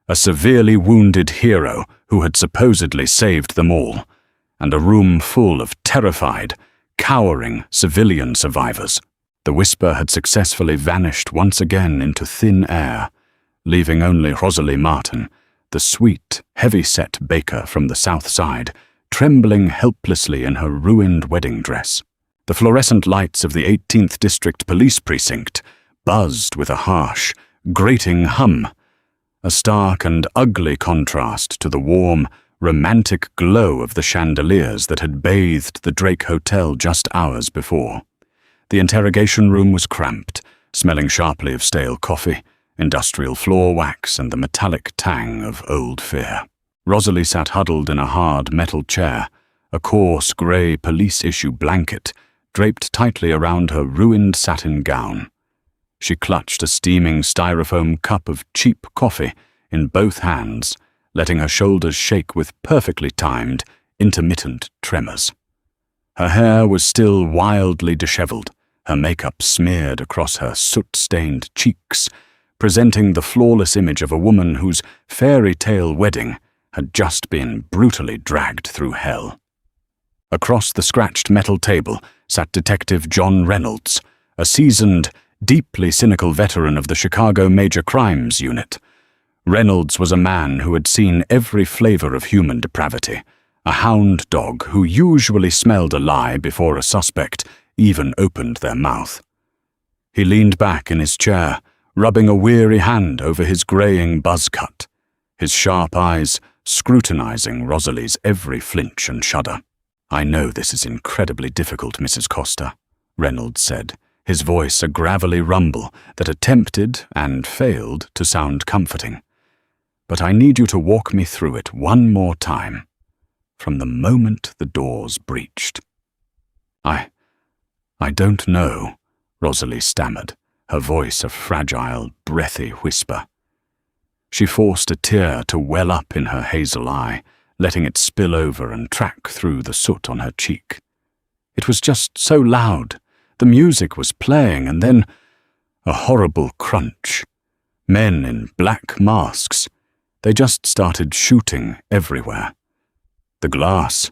S1: a severely wounded hero who had supposedly saved them all, and a room full of terrified, cowering civilian survivors. The whisper had successfully vanished once again into thin air, leaving only Rosalie Martin, the sweet, heavy-set baker from the South Side, trembling helplessly in her ruined wedding dress. The fluorescent lights of the 18th District Police Precinct buzzed with a harsh, grating hum, a stark and ugly contrast to the warm, romantic glow of the chandeliers that had bathed the Drake Hotel just hours before. The interrogation room was cramped, smelling sharply of stale coffee, industrial floor wax, and the metallic tang of old fear. Rosalie sat huddled in a hard metal chair, a coarse grey police-issue blanket draped tightly around her ruined satin gown. She clutched a steaming styrofoam cup of cheap coffee in both hands, letting her shoulders shake with perfectly timed, intermittent tremors. Her hair was still wildly disheveled, her makeup smeared across her soot-stained cheeks, presenting the flawless image of a woman whose fairy tale wedding had just been brutally dragged through hell. Across the scratched metal table sat Detective John Reynolds, a seasoned, deeply cynical veteran of the Chicago Major Crimes Unit. Reynolds was a man who had seen every flavor of human depravity, a hound dog who usually smelled a lie before a suspect even opened their mouth. He leaned back in his chair, rubbing a weary hand over his graying buzz cut, his sharp eyes scrutinizing Rosalie's every flinch and shudder. "I know this is incredibly difficult, Mrs. Costa," Reynolds said, his voice a gravelly rumble that attempted and failed to sound comforting. "But I need you to walk me through it one more time, from the moment the doors breached." I don't know," Rosalie stammered, her voice a fragile, breathy whisper. She forced a tear to well up in her hazel eye, letting it spill over and track through the soot on her cheek. It was just so loud. The music was playing, and then a horrible crunch. Men in black masks. They just started shooting everywhere. The glass.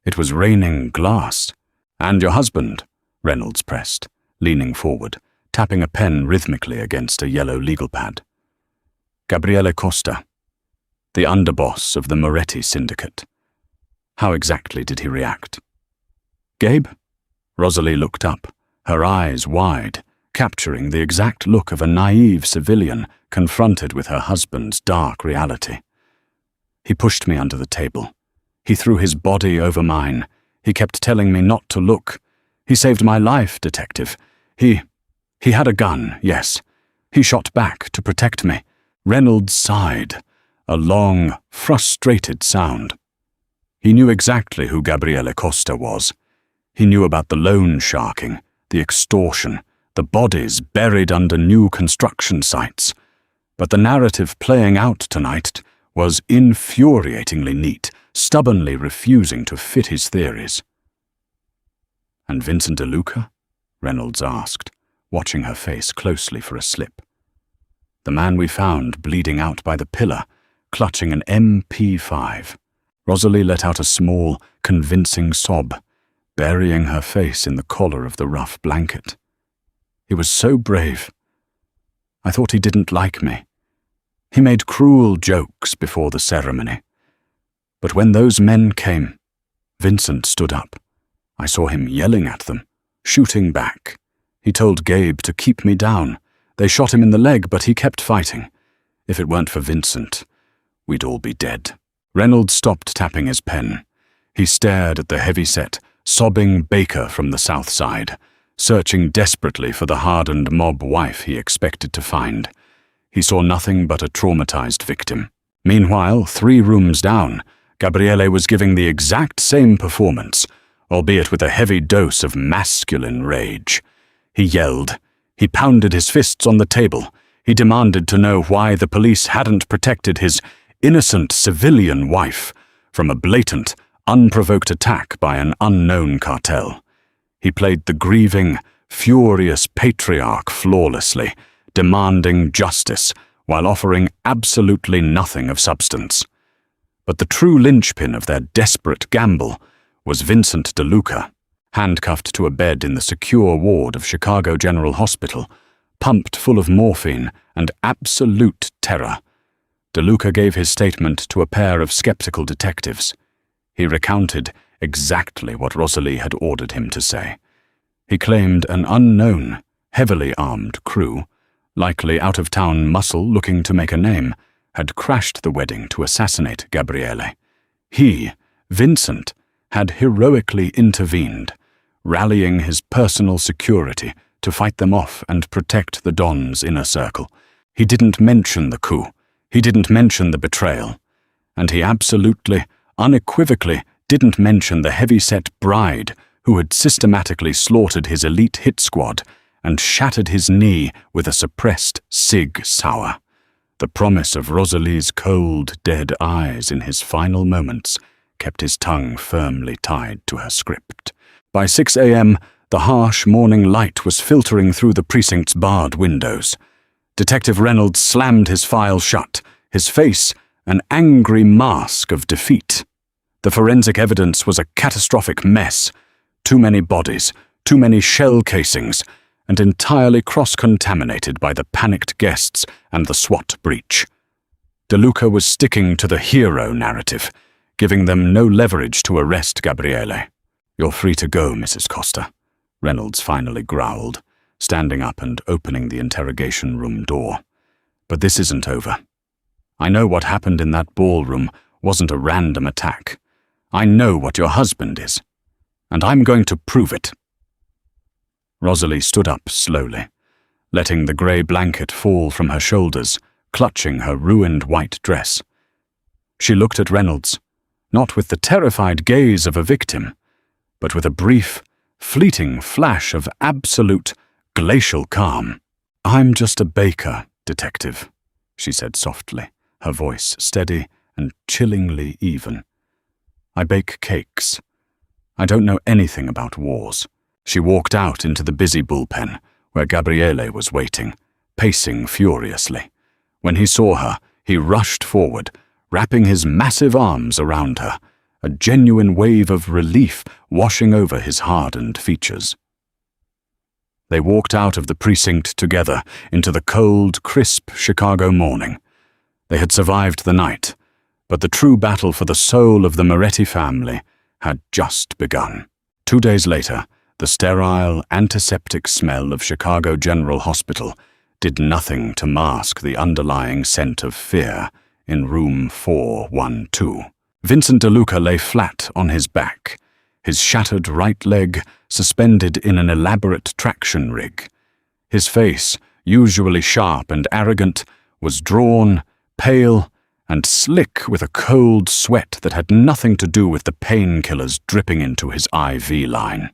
S1: It was raining glass. "And your husband," Reynolds pressed, leaning forward, tapping a pen rhythmically against a yellow legal pad. "Gabriele Costa, the underboss of the Moretti syndicate." How exactly did he react? "Gabe?" Rosalie looked up, her eyes wide, capturing the exact look of a naive civilian confronted with her husband's dark reality. "He pushed me under the table. He threw his body over mine. He kept telling me not to look. He saved my life, Detective. He had a gun, yes. He shot back to protect me." Reynolds sighed, a long, frustrated sound. He knew exactly who Gabriele Costa was. He knew about the loan sharking, the extortion, the bodies buried under new construction sites. But the narrative playing out tonight was infuriatingly neat, stubbornly refusing to fit his theories. "And Vincent DeLuca?" Reynolds asked, watching her face closely for a slip. "The man we found bleeding out by the pillar, clutching an MP5. Rosalie let out a small, convincing sob, burying her face in the collar of the rough blanket. "He was so brave. I thought he didn't like me. He made cruel jokes before the ceremony. But when those men came, Vincent stood up. I saw him yelling at them, shooting back. He told Gabe to keep me down. They shot him in the leg, but he kept fighting. If it weren't for Vincent, we'd all be dead." Reynolds stopped tapping his pen. He stared at the heavy-set, sobbing baker from the South Side, searching desperately for the hardened mob wife he expected to find. He saw nothing but a traumatized victim. Meanwhile, 3 rooms down, Gabriele was giving the exact same performance, albeit with a heavy dose of masculine rage. He yelled. He pounded his fists on the table. He demanded to know why the police hadn't protected his innocent civilian wife from a blatant, unprovoked attack by an unknown cartel. He played the grieving, furious patriarch flawlessly, demanding justice while offering absolutely nothing of substance. But the true linchpin of their desperate gamble was Vincent DeLuca, handcuffed to a bed in the secure ward of Chicago General Hospital, pumped full of morphine and absolute terror. DeLuca gave his statement to a pair of skeptical detectives. He recounted exactly what Rosalie had ordered him to say. He claimed an unknown, heavily armed crew, likely out-of-town muscle looking to make a name, had crashed the wedding to assassinate Gabriele. He, Vincent, had heroically intervened, rallying his personal security to fight them off and protect the Don's inner circle. He didn't mention the coup. He didn't mention the betrayal. And he absolutely, unequivocally didn't mention the heavy-set bride who had systematically slaughtered his elite hit squad and shattered his knee with a suppressed Sig Sauer. The promise of Rosalie's cold, dead eyes in his final moments kept his tongue firmly tied to her script. By 6 a.m., the harsh morning light was filtering through the precinct's barred windows. Detective Reynolds slammed his file shut, his face an angry mask of defeat. The forensic evidence was a catastrophic mess. Too many bodies, too many shell casings, and entirely cross-contaminated by the panicked guests and the SWAT breach. DeLuca was sticking to the hero narrative, giving them no leverage to arrest Gabriele. "You're free to go, Mrs. Costa," Reynolds finally growled, standing up and opening the interrogation room door. "But this isn't over. I know what happened in that ballroom wasn't a random attack. I know what your husband is, and I'm going to prove it." Rosalie stood up slowly, letting the grey blanket fall from her shoulders, clutching her ruined white dress. She looked at Reynolds, not with the terrified gaze of a victim, but with a brief, fleeting flash of absolute, glacial calm. "I'm just a baker, detective," she said softly, her voice steady and chillingly even. "I bake cakes. I don't know anything about wars." She walked out into the busy bullpen, where Gabriele was waiting, pacing furiously. When he saw her, he rushed forward, wrapping his massive arms around her, a genuine wave of relief washing over his hardened features. They walked out of the precinct together into the cold, crisp Chicago morning. They had survived the night, but the true battle for the soul of the Moretti family had just begun. 2 days later, the sterile, antiseptic smell of Chicago General Hospital did nothing to mask the underlying scent of fear in room 412. Vincent DeLuca lay flat on his back, his shattered right leg suspended in an elaborate traction rig. His face, usually sharp and arrogant, was drawn, pale, and slick with a cold sweat that had nothing to do with the painkillers dripping into his IV line.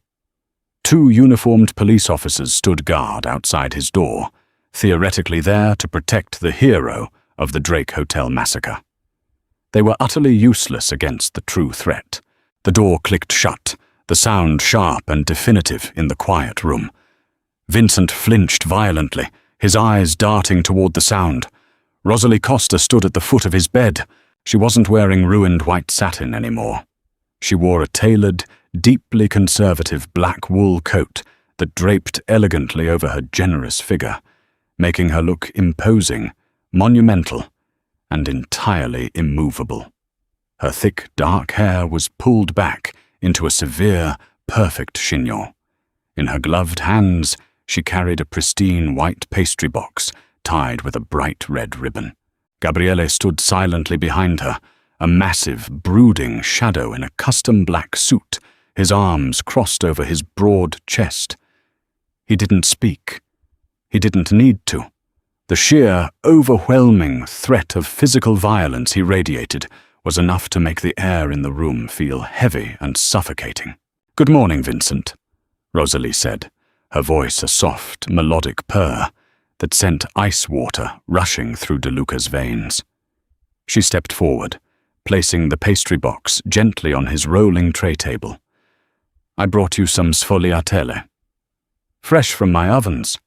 S1: 2 uniformed police officers stood guard outside his door, theoretically there to protect the hero of the Drake Hotel massacre. They were utterly useless against the true threat. The door clicked shut, the sound sharp and definitive in the quiet room. Vincent flinched violently, his eyes darting toward the sound. Rosalie Costa stood at the foot of his bed. She wasn't wearing ruined white satin anymore. She wore a tailored, deeply conservative black wool coat that draped elegantly over her generous figure, making her look imposing, monumental, and entirely immovable. Her thick, dark hair was pulled back into a severe, perfect chignon. In her gloved hands, she carried a pristine white pastry box tied with a bright red ribbon. Gabriele stood silently behind her, a massive, brooding shadow in a custom black suit, his arms crossed over his broad chest. He didn't speak. He didn't need to. The sheer, overwhelming threat of physical violence he radiated was enough to make the air in the room feel heavy and suffocating. Good morning, Vincent, Rosalie said, her voice a soft, melodic purr that sent ice water rushing through De Luca's veins. She stepped forward, placing the pastry box gently on his rolling tray table. I brought you some sfogliatelle. Fresh from my ovens.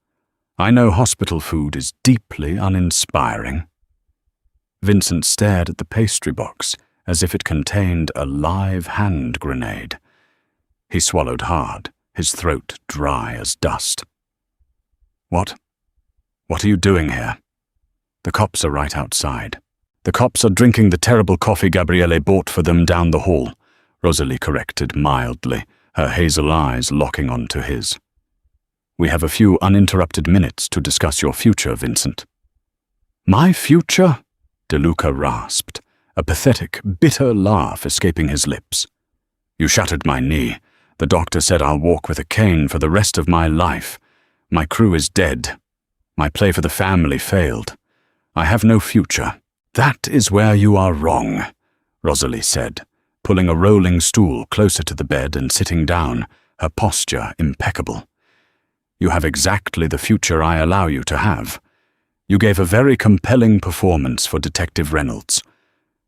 S1: I know hospital food is deeply uninspiring. Vincent stared at the pastry box as if it contained a live hand grenade. He swallowed hard, his throat dry as dust. What? What are you doing here? The cops are right outside. The cops are drinking the terrible coffee Gabriele bought for them down the hall, Rosalie corrected mildly, her hazel eyes locking onto his. We have a few uninterrupted minutes to discuss your future, Vincent. My future? De Luca rasped, a pathetic, bitter laugh escaping his lips. You shattered my knee. The doctor said I'll walk with a cane for the rest of my life. My crew is dead. My play for the family failed. I have no future. That is where you are wrong, Rosalie said, pulling a rolling stool closer to the bed and sitting down, her posture impeccable. You have exactly the future I allow you to have. You gave a very compelling performance for Detective Reynolds.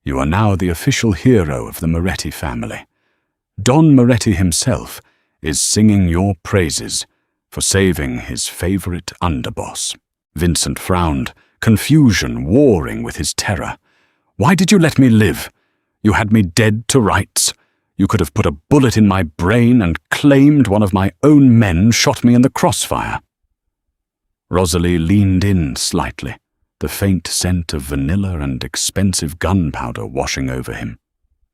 S1: You are now the official hero of the Moretti family. Don Moretti himself is singing your praises for saving his favorite underboss. Vincent frowned, confusion warring with his terror. Why did you let me live? You had me dead to rights. You could have put a bullet in my brain and claimed one of my own men shot me in the crossfire. Rosalie leaned in slightly, the faint scent of vanilla and expensive gunpowder washing over him.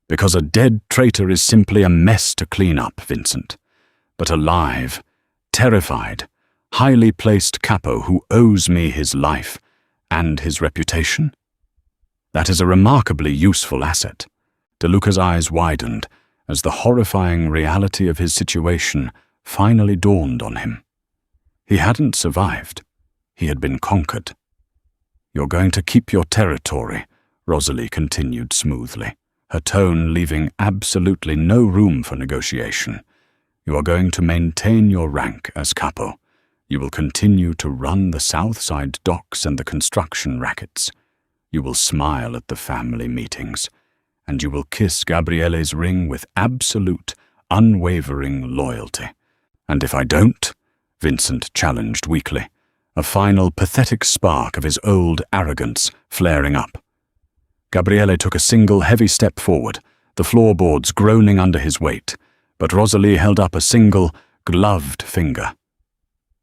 S1: Because a dead traitor is simply a mess to clean up, Vincent. But alive, terrified, highly placed capo who owes me his life and his reputation? That is a remarkably useful asset. De Luca's eyes widened as the horrifying reality of his situation finally dawned on him. He hadn't survived. He had been conquered. You're going to keep your territory, Rosalie continued smoothly, her tone leaving absolutely no room for negotiation. You are going to maintain your rank as capo. You will continue to run the South Side docks and the construction rackets. You will smile at the family meetings, and you will kiss Gabriele's ring with absolute, unwavering loyalty. And if I don't, Vincent challenged weakly, a final pathetic spark of his old arrogance flaring up. Gabriele took a single heavy step forward, the floorboards groaning under his weight, but Rosalie held up a single, gloved finger,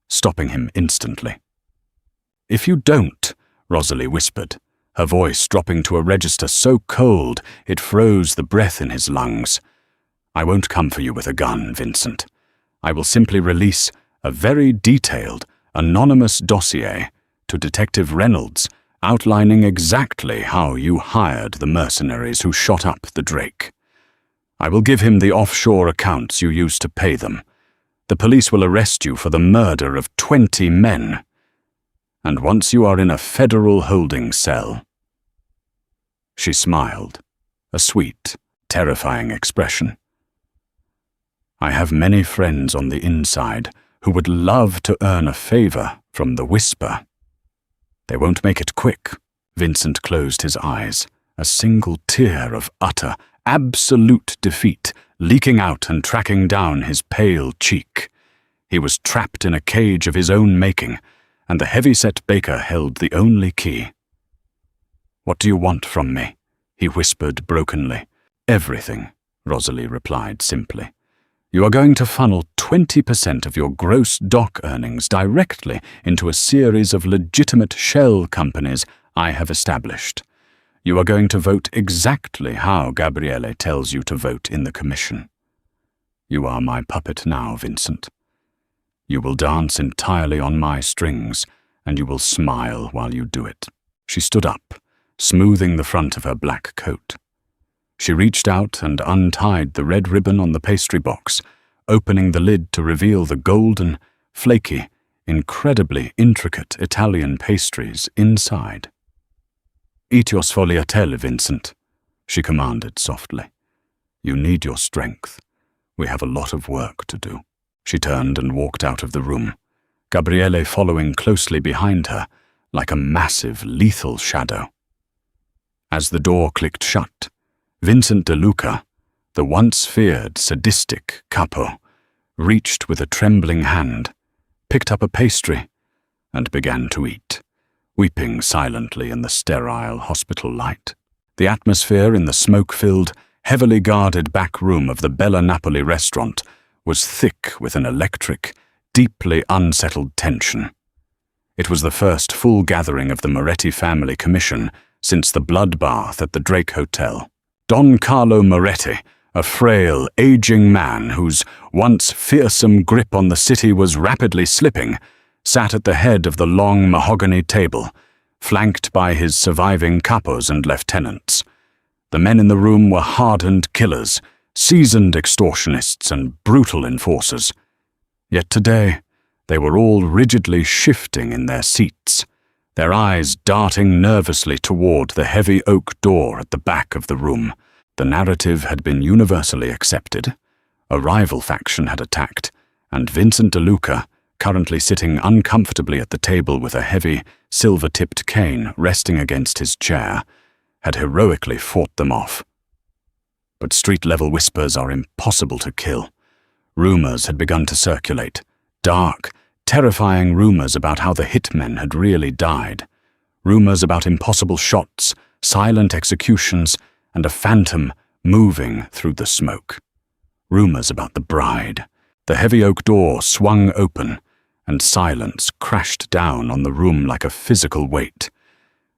S1: stopping him instantly. If you don't, Rosalie whispered, her voice dropping to a register so cold it froze the breath in his lungs. I won't come for you with a gun, Vincent. I will simply release a very detailed, anonymous dossier to Detective Reynolds outlining exactly how you hired the mercenaries who shot up the Drake. I will give him the offshore accounts you used to pay them. The police will arrest you for the murder of 20 men. And once you are in a federal holding cell. She smiled, a sweet, terrifying expression. I have many friends on the inside who would love to earn a favor from the Whisper. They won't make it quick. Vincent closed his eyes, a single tear of utter, absolute defeat leaking out and tracking down his pale cheek. He was trapped in a cage of his own making, and the heavyset baker held the only key. What do you want from me? He whispered brokenly. Everything, Rosalie replied simply. You are going to funnel 20% of your gross dock earnings directly into a series of legitimate shell companies I have established. You are going to vote exactly how Gabriele tells you to vote in the commission. You are my puppet now, Vincent. You will dance entirely on my strings, and you will smile while you do it. She stood up, smoothing the front of her black coat. She reached out and untied the red ribbon on the pastry box, opening the lid to reveal the golden, flaky, incredibly intricate Italian pastries inside. Eat your sfogliatelle, Vincent, she commanded softly. You need your strength. We have a lot of work to do." She turned and walked out of the room, Gabriele following closely behind her, like a massive, lethal shadow. As the door clicked shut, Vincent De Luca, the once feared, sadistic capo, reached with a trembling hand, picked up a pastry, and began to eat, weeping silently in the sterile hospital light. The atmosphere in the smoke-filled, heavily guarded back room of the Bella Napoli restaurant was thick with an electric, deeply unsettled tension. It was the first full gathering of the Moretti family commission since the bloodbath at the Drake Hotel. Don Carlo Moretti, a frail, aging man whose once fearsome grip on the city was rapidly slipping, sat at the head of the long mahogany table, flanked by his surviving capos and lieutenants. The men in the room were hardened killers, seasoned extortionists and brutal enforcers. Yet today, they were all rigidly shifting in their seats, their eyes darting nervously toward the heavy oak door at the back of the room. The narrative had been universally accepted. A rival faction had attacked, and Vincent De Luca, currently sitting uncomfortably at the table with a heavy, silver-tipped cane resting against his chair, had heroically fought them off. But street-level whispers are impossible to kill. Rumors had begun to circulate, dark, terrifying rumors about how the hitmen had really died. Rumors about impossible shots, silent executions, and a phantom moving through the smoke. Rumors about the bride. The heavy oak door swung open, and silence crashed down on the room like a physical weight.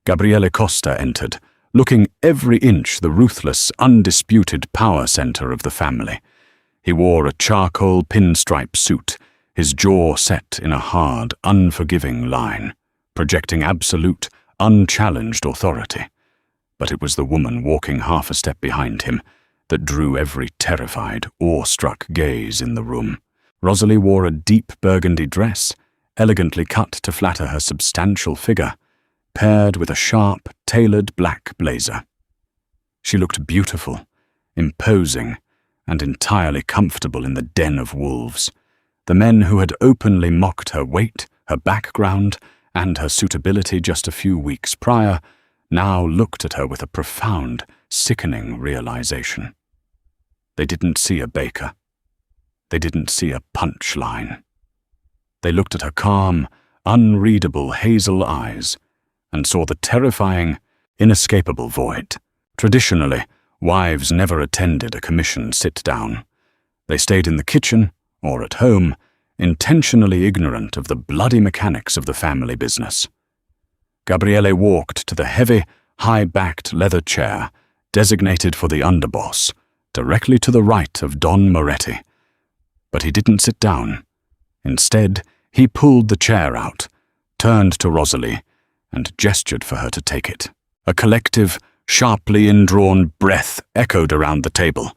S1: Gabriele Costa entered, looking every inch the ruthless, undisputed power center of the family. He wore a charcoal pinstripe suit, his jaw set in a hard, unforgiving line, projecting absolute, unchallenged authority. But it was the woman walking half a step behind him that drew every terrified, awe-struck gaze in the room. Rosalie wore a deep burgundy dress, elegantly cut to flatter her substantial figure, paired with a sharp, tailored black blazer. She looked beautiful, imposing, and entirely comfortable in the den of wolves. The men who had openly mocked her weight, her background, and her suitability just a few weeks prior now looked at her with a profound, sickening realization. They didn't see a baker. They didn't see a punch line. They looked at her calm, unreadable hazel eyes and saw the terrifying, inescapable void. Traditionally, wives never attended a commission sit-down. They stayed in the kitchen or at home, intentionally ignorant of the bloody mechanics of the family business. Gabriele walked to the heavy, high-backed leather chair designated for the underboss, directly to the right of Don Moretti. But he didn't sit down. Instead, he pulled the chair out, turned to Rosalie, and gestured for her to take it. A collective, sharply indrawn breath echoed around the table.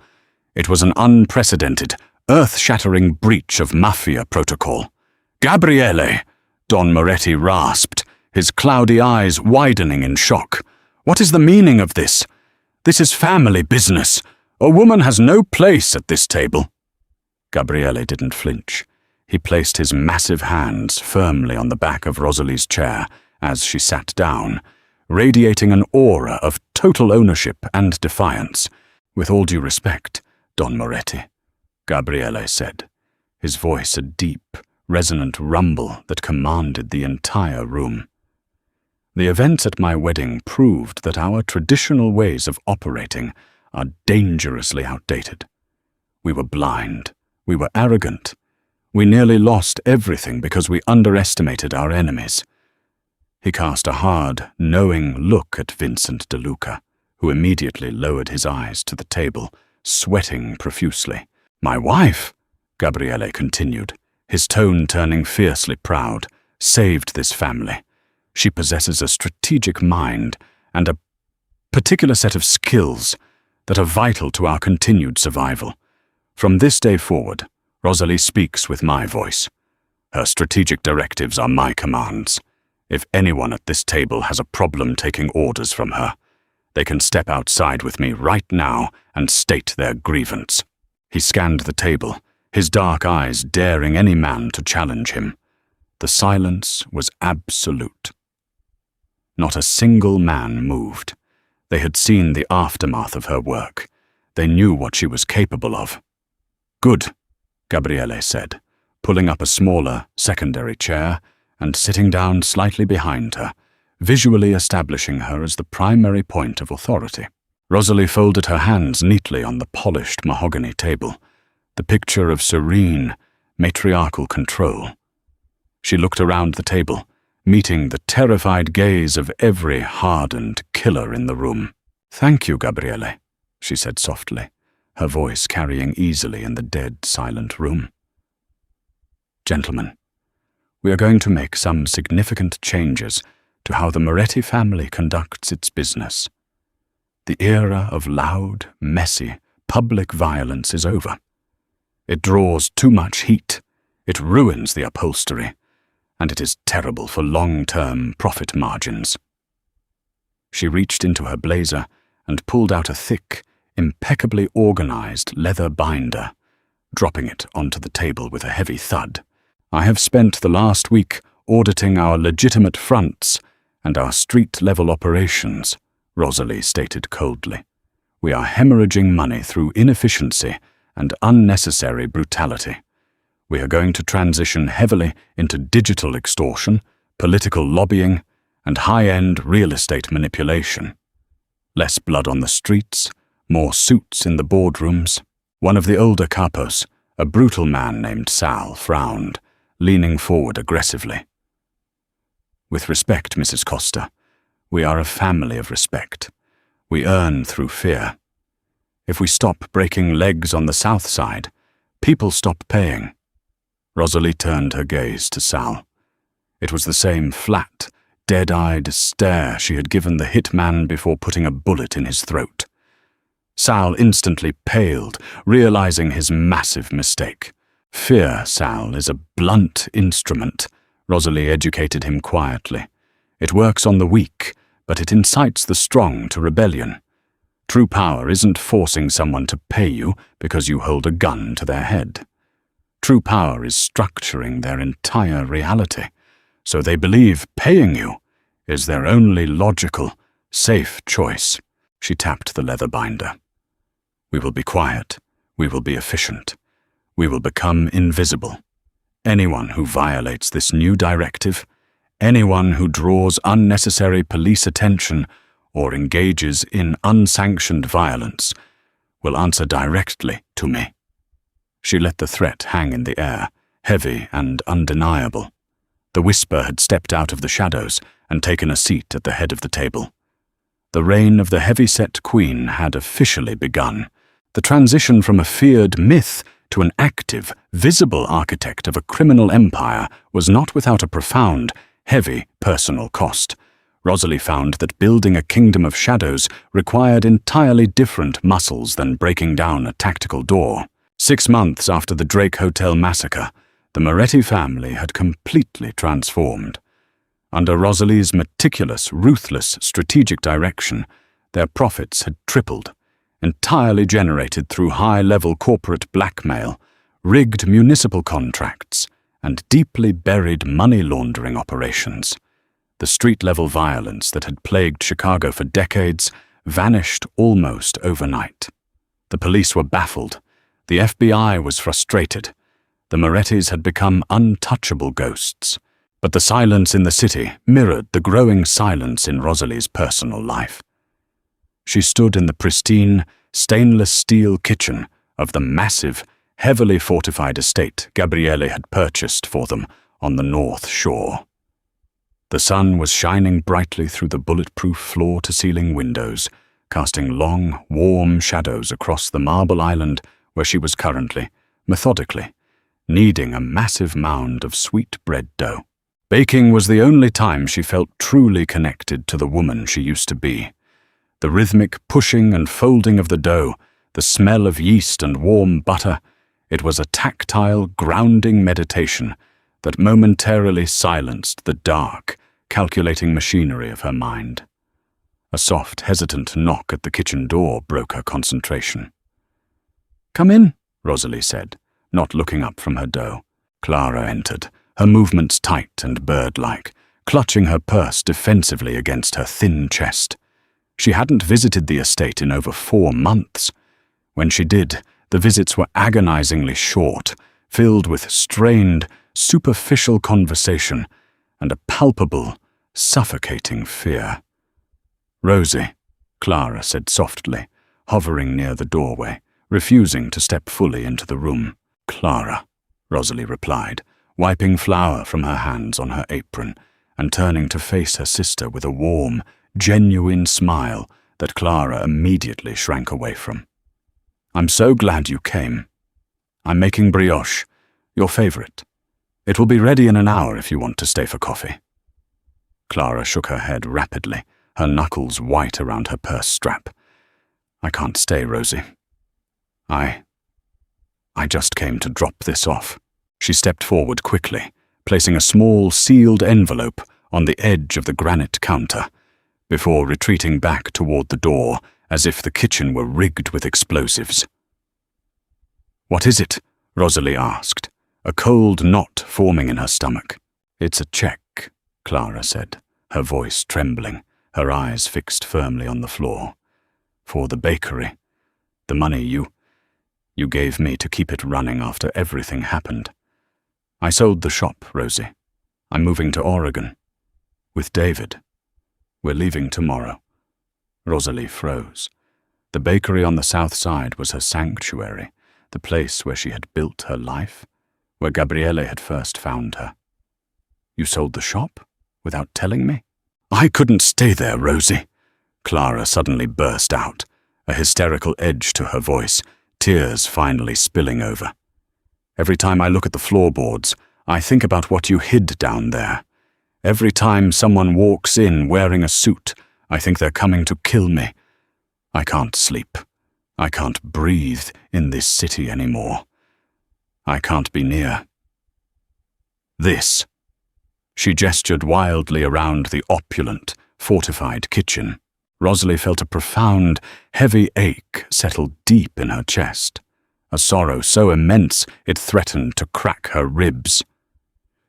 S1: It was an unprecedented, earth-shattering breach of Mafia protocol. "Gabriele!" Don Moretti rasped, his cloudy eyes widening in shock. "What is the meaning of this? This is family business. A woman has no place at this table." Gabriele didn't flinch. He placed his massive hands firmly on the back of Rosalie's chair as she sat down, radiating an aura of total ownership and defiance. "With all due respect, Don Moretti," Gabriele said, his voice a deep, resonant rumble that commanded the entire room. "The events at my wedding proved that our traditional ways of operating are dangerously outdated. We were blind. We were arrogant. We nearly lost everything because we underestimated our enemies." He cast a hard, knowing look at Vincent De Luca, who immediately lowered his eyes to the table, sweating profusely. "My wife," Gabriele continued, his tone turning fiercely proud, "saved this family. She possesses a strategic mind and a particular set of skills that are vital to our continued survival. From this day forward, Rosalie speaks with my voice. Her strategic directives are my commands. If anyone at this table has a problem taking orders from her, they can step outside with me right now and state their grievance." He scanned the table, his dark eyes daring any man to challenge him. The silence was absolute. Not a single man moved. They had seen the aftermath of her work. They knew what she was capable of. "Good," Gabriele said, pulling up a smaller, secondary chair and sitting down slightly behind her, visually establishing her as the primary point of authority. Rosalie folded her hands neatly on the polished mahogany table, the picture of serene, matriarchal control. She looked around the table, meeting the terrified gaze of every hardened killer in the room. "Thank you, Gabriele," she said softly, her voice carrying easily in the dead, silent room. "Gentlemen, we are going to make some significant changes to how the Moretti family conducts its business. The era of loud, messy, public violence is over. It draws too much heat, it ruins the upholstery, and it is terrible for long-term profit margins." She reached into her blazer and pulled out a thick, impeccably organized leather binder, dropping it onto the table with a heavy thud. "I have spent the last week auditing our legitimate fronts and our street-level operations," Rosalie stated coldly. "We are hemorrhaging money through inefficiency and unnecessary brutality. We are going to transition heavily into digital extortion, political lobbying, and high-end real estate manipulation. Less blood on the streets, more suits in the boardrooms." One of the older capos, a brutal man named Sal, frowned, leaning forward aggressively. "With respect, Mrs. Costa, we are a family of respect. We earn through fear. If we stop breaking legs on the south side, people stop paying." Rosalie turned her gaze to Sal. It was the same flat, dead-eyed stare she had given the hitman before putting a bullet in his throat. Sal instantly paled, realizing his massive mistake. "Fear, Sal, is a blunt instrument," Rosalie educated him quietly. "It works on the weak, but it incites the strong to rebellion. True power isn't forcing someone to pay you because you hold a gun to their head. True power is structuring their entire reality, so they believe paying you is their only logical, safe choice." She tapped the leather binder. "We will be quiet. We will be efficient. We will become invisible. Anyone who violates this new directive, anyone who draws unnecessary police attention or engages in unsanctioned violence, will answer directly to me." She let the threat hang in the air, heavy and undeniable. The whisper had stepped out of the shadows and taken a seat at the head of the table. The reign of the Heavyset queen had officially begun. The transition from a feared myth to an active, visible architect of a criminal empire was not without a profound, heavy personal cost. Rosalie found that building a kingdom of shadows required entirely different muscles than breaking down a tactical door. 6 months after the Drake Hotel massacre, the Moretti family had completely transformed. Under Rosalie's meticulous, ruthless strategic direction, their profits had tripled, entirely generated through high-level corporate blackmail, rigged municipal contracts, and deeply buried money laundering operations. The street-level violence that had plagued Chicago for decades vanished almost overnight. The police were baffled. The FBI was frustrated. The Morettis had become untouchable ghosts. But the silence in the city mirrored the growing silence in Rosalie's personal life. She stood in the pristine, stainless steel kitchen of the massive, heavily fortified estate Gabriele had purchased for them on the North Shore. The sun was shining brightly through the bulletproof floor-to-ceiling windows, casting long, warm shadows across the marble island where she was currently, methodically, kneading a massive mound of sweet bread dough. Baking was the only time she felt truly connected to the woman she used to be. The rhythmic pushing and folding of the dough, the smell of yeast and warm butter, it was a tactile, grounding meditation that momentarily silenced the dark, calculating machinery of her mind. A soft, hesitant knock at the kitchen door broke her concentration. "Come in," Rosalie said, not looking up from her dough. Clara entered, her movements tight and bird-like, clutching her purse defensively against her thin chest. She hadn't visited the estate in over 4 months. When she did, the visits were agonizingly short, filled with strained, superficial conversation and a palpable, suffocating fear. "Rosie," Clara said softly, hovering near the doorway, refusing to step fully into the room. "Clara," Rosalie replied, wiping flour from her hands on her apron and turning to face her sister with a warm, genuine smile that Clara immediately shrank away from. "I'm so glad you came. I'm making brioche, your favorite. It will be ready in an hour if you want to stay for coffee." Clara shook her head rapidly, her knuckles white around her purse strap. "I can't stay, Rosie. I just came to drop this off." She stepped forward quickly, placing a small, sealed envelope on the edge of the granite counter, before retreating back toward the door as if the kitchen were rigged with explosives. "What is it?" Rosalie asked, a cold knot forming in her stomach. "It's a check," Clara said, her voice trembling, her eyes fixed firmly on the floor. "For the bakery. The money you gave me to keep it running after everything happened. I sold the shop, Rosie. I'm moving to Oregon. With David. We're leaving tomorrow." Rosalie froze. The bakery on the south side was her sanctuary, the place where she had built her life, where Gabriele had first found her. "You sold the shop? Without telling me?" "I couldn't stay there, Rosie," Clara suddenly burst out, a hysterical edge to her voice, tears finally spilling over. "Every time I look at the floorboards, I think about what you hid down there. Every time someone walks in wearing a suit, I think they're coming to kill me. I can't sleep. I can't breathe in this city anymore. I can't be near this." She gestured wildly around the opulent, fortified kitchen. Rosalie felt a profound, heavy ache settle deep in her chest, a sorrow so immense it threatened to crack her ribs.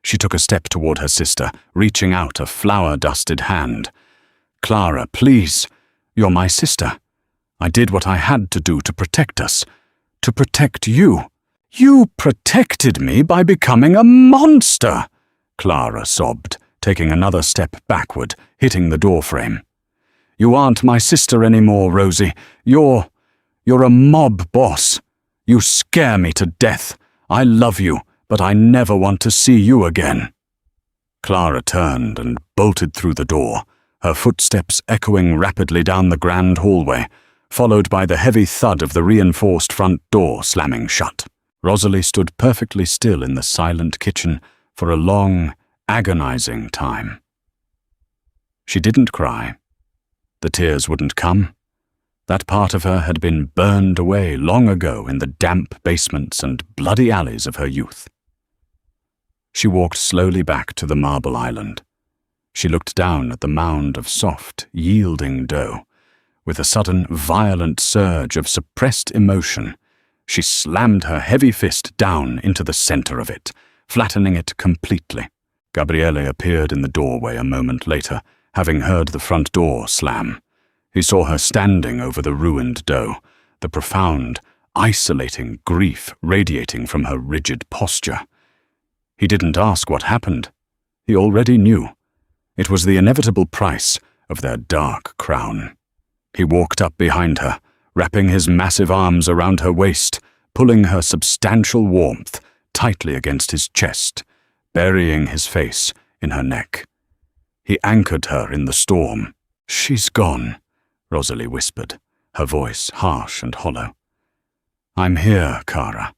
S1: She took a step toward her sister, reaching out a flour-dusted hand. "Clara, please, you're my sister. I did what I had to do to protect us, to protect you." "You protected me by becoming a monster," Clara sobbed, taking another step backward, hitting the doorframe. "You aren't my sister anymore, Rosie. You're a mob boss. You scare me to death. I love you, but I never want to see you again." Clara turned and bolted through the door, her footsteps echoing rapidly down the grand hallway, followed by the heavy thud of the reinforced front door slamming shut. Rosalie stood perfectly still in the silent kitchen for a long, agonizing time. She didn't cry. The tears wouldn't come. That part of her had been burned away long ago in the damp basements and bloody alleys of her youth. She walked slowly back to the marble island. She looked down at the mound of soft, yielding dough. With a sudden, violent surge of suppressed emotion, she slammed her heavy fist down into the center of it, flattening it completely. Gabriele appeared in the doorway a moment later, having heard the front door slam. He saw her standing over the ruined dough, the profound, isolating grief radiating from her rigid posture. He didn't ask what happened. He already knew. It was the inevitable price of their dark crown. He walked up behind her, wrapping his massive arms around her waist, pulling her substantial warmth tightly against his chest, burying his face in her neck. He anchored her in the storm. "She's gone," Rosalie whispered, her voice harsh and hollow. "I'm here, Cara,"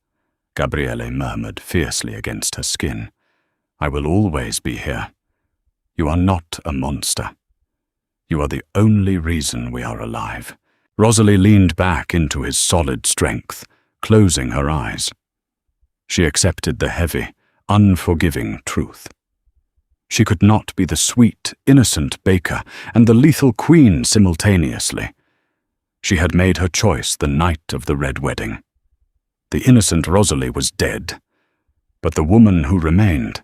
S1: Gabriele murmured fiercely against her skin. "I will always be here. You are not a monster. You are the only reason we are alive." Rosalie leaned back into his solid strength, closing her eyes. She accepted the heavy, unforgiving truth. She could not be the sweet, innocent baker and the lethal queen simultaneously. She had made her choice the night of the red wedding. The innocent Rosalie was dead, but the woman who remained,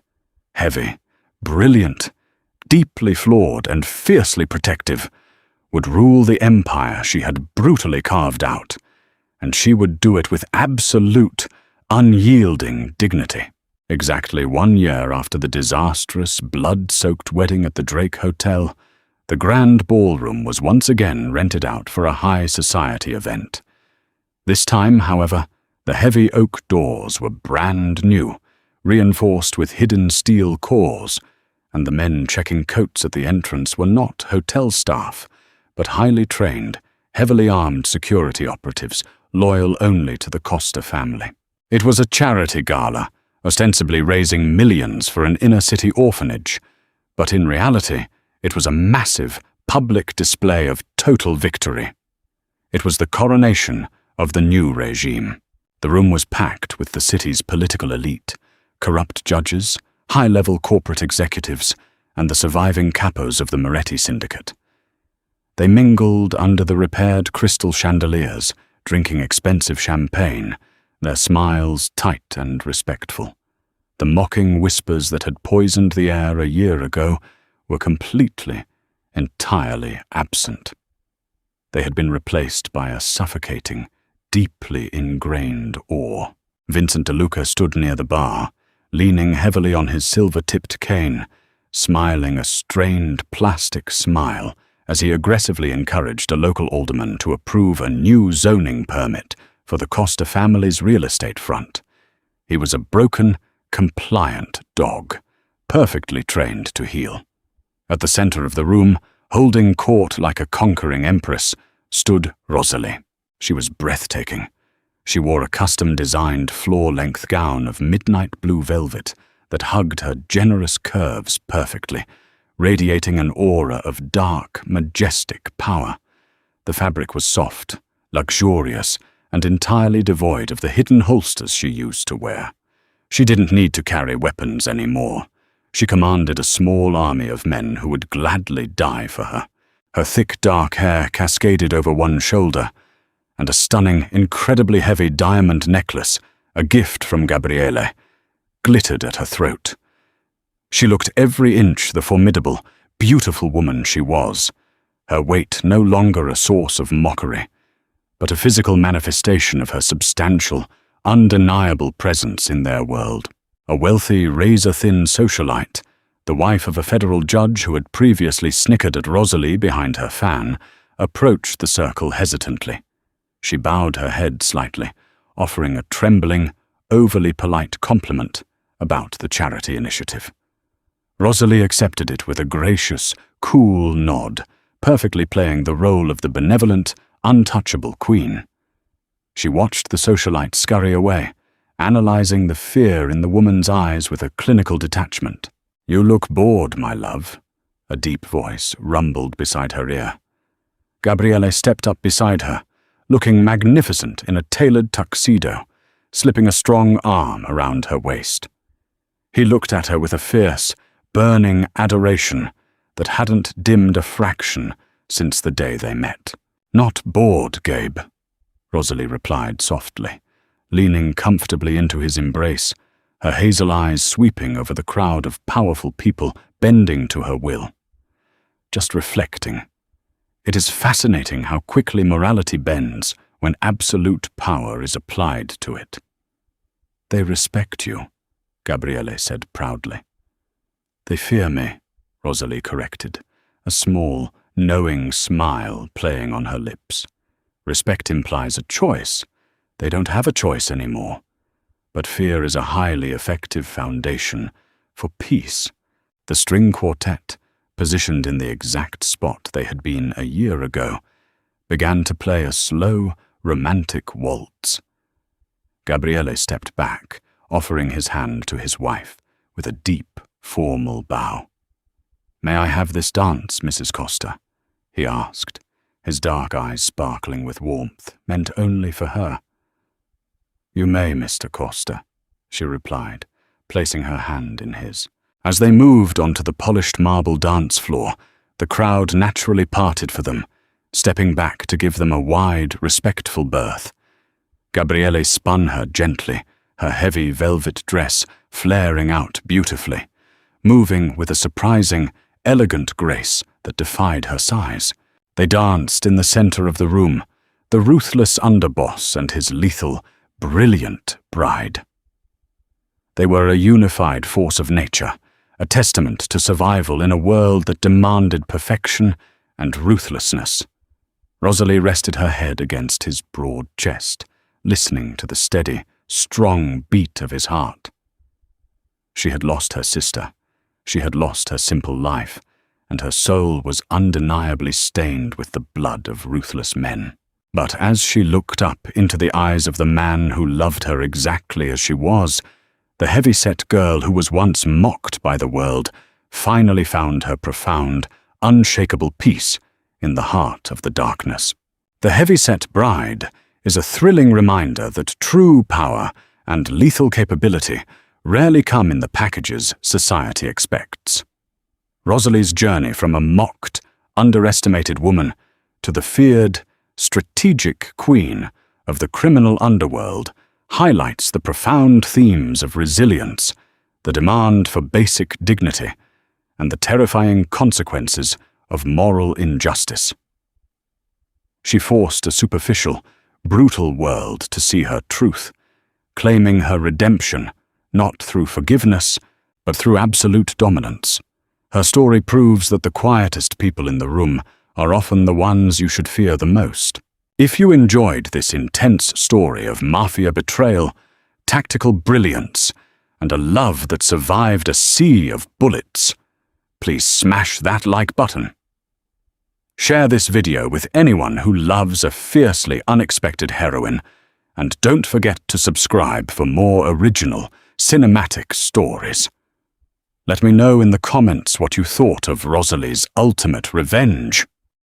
S1: heavy, brilliant, deeply flawed and fiercely protective, would rule the empire she had brutally carved out, and she would do it with absolute, unyielding dignity. Exactly 1 year after the disastrous, blood-soaked wedding at the Drake Hotel, the grand ballroom was once again rented out for a high society event. This time, however, the heavy oak doors were brand new, reinforced with hidden steel cores, and the men checking coats at the entrance were not hotel staff, but highly trained, heavily armed security operatives, loyal only to the Costa family. It was a charity gala, ostensibly raising millions for an inner-city orphanage, but in reality, it was a massive, public display of total victory. It was the coronation of the new regime. The room was packed with the city's political elite, corrupt judges, high-level corporate executives, and the surviving capos of the Moretti syndicate. They mingled under the repaired crystal chandeliers, drinking expensive champagne, their smiles tight and respectful. The mocking whispers that had poisoned the air a year ago were completely, entirely absent. They had been replaced by a suffocating, deeply ingrained awe. Vincent DeLuca stood near the bar, leaning heavily on his silver-tipped cane, smiling a strained plastic smile as he aggressively encouraged a local alderman to approve a new zoning permit for the Costa family's real estate front. He was a broken, compliant dog, perfectly trained to heel. At the center of the room, holding court like a conquering empress, stood Rosalie. She was breathtaking. She wore a custom-designed floor-length gown of midnight blue velvet that hugged her generous curves perfectly, radiating an aura of dark, majestic power. The fabric was soft, luxurious, and entirely devoid of the hidden holsters she used to wear. She didn't need to carry weapons anymore. She commanded a small army of men who would gladly die for her. Her thick, dark hair cascaded over one shoulder, and a stunning, incredibly heavy diamond necklace, a gift from Gabriele, glittered at her throat. She looked every inch the formidable, beautiful woman she was, her weight no longer a source of mockery, but a physical manifestation of her substantial, undeniable presence in their world. A wealthy, razor-thin socialite, the wife of a federal judge who had previously snickered at Rosalie behind her fan, approached the circle hesitantly. She bowed her head slightly, offering a trembling, overly polite compliment about the charity initiative. Rosalie accepted it with a gracious, cool nod, perfectly playing the role of the benevolent, untouchable queen. She watched the socialite scurry away, analyzing the fear in the woman's eyes with a clinical detachment. "You look bored, my love," a deep voice rumbled beside her ear. Gabriele stepped up beside her, looking magnificent in a tailored tuxedo, slipping a strong arm around her waist. He looked at her with a fierce, burning adoration that hadn't dimmed a fraction since the day they met. "Not bored, Gabe," Rosalie replied softly, leaning comfortably into his embrace, her hazel eyes sweeping over the crowd of powerful people bending to her will. "Just reflecting. It is fascinating how quickly morality bends when absolute power is applied to it." "They respect you," Gabriele said proudly. "They fear me," Rosalie corrected, a small, knowing smile playing on her lips. "Respect implies a choice. They don't have a choice anymore. But fear is a highly effective foundation for peace." The string quartet, positioned in the exact spot they had been a year ago, began to play a slow, romantic waltz. Gabriele stepped back, offering his hand to his wife with a deep, formal bow. "May I have this dance, Mrs. Costa?" he asked, his dark eyes sparkling with warmth, meant only for her. "You may, Mr. Costa," she replied, placing her hand in his. As they moved onto the polished marble dance floor, the crowd naturally parted for them, stepping back to give them a wide, respectful berth. Gabriele spun her gently, her heavy velvet dress flaring out beautifully, moving with a surprising, elegant grace that defied her size. They danced in the center of the room, the ruthless underboss and his lethal, brilliant bride. They were a unified force of nature, a testament to survival in a world that demanded perfection and ruthlessness. Rosalie rested her head against his broad chest, listening to the steady, strong beat of his heart. She had lost her sister. She had lost her simple life, and her soul was undeniably stained with the blood of ruthless men. But as she looked up into the eyes of the man who loved her exactly as she was, the heavy-set girl who was once mocked by the world finally found her profound, unshakable peace in the heart of the darkness. The heavy-set bride is a thrilling reminder that true power and lethal capability rarely come in the packages society expects. Rosalie's journey from a mocked, underestimated woman to the feared, strategic queen of the criminal underworld highlights the profound themes of resilience, the demand for basic dignity, and the terrifying consequences of moral injustice. She forced a superficial, brutal world to see her truth, claiming her redemption not through forgiveness, but through absolute dominance. Her story proves that the quietest people in the room are often the ones you should fear the most. If you enjoyed this intense story of mafia betrayal, tactical brilliance, and a love that survived a sea of bullets, please smash that like button. Share this video with anyone who loves a fiercely unexpected heroine, and don't forget to subscribe for more original, cinematic stories. Let me know in the comments what you thought of Rosalie's ultimate revenge.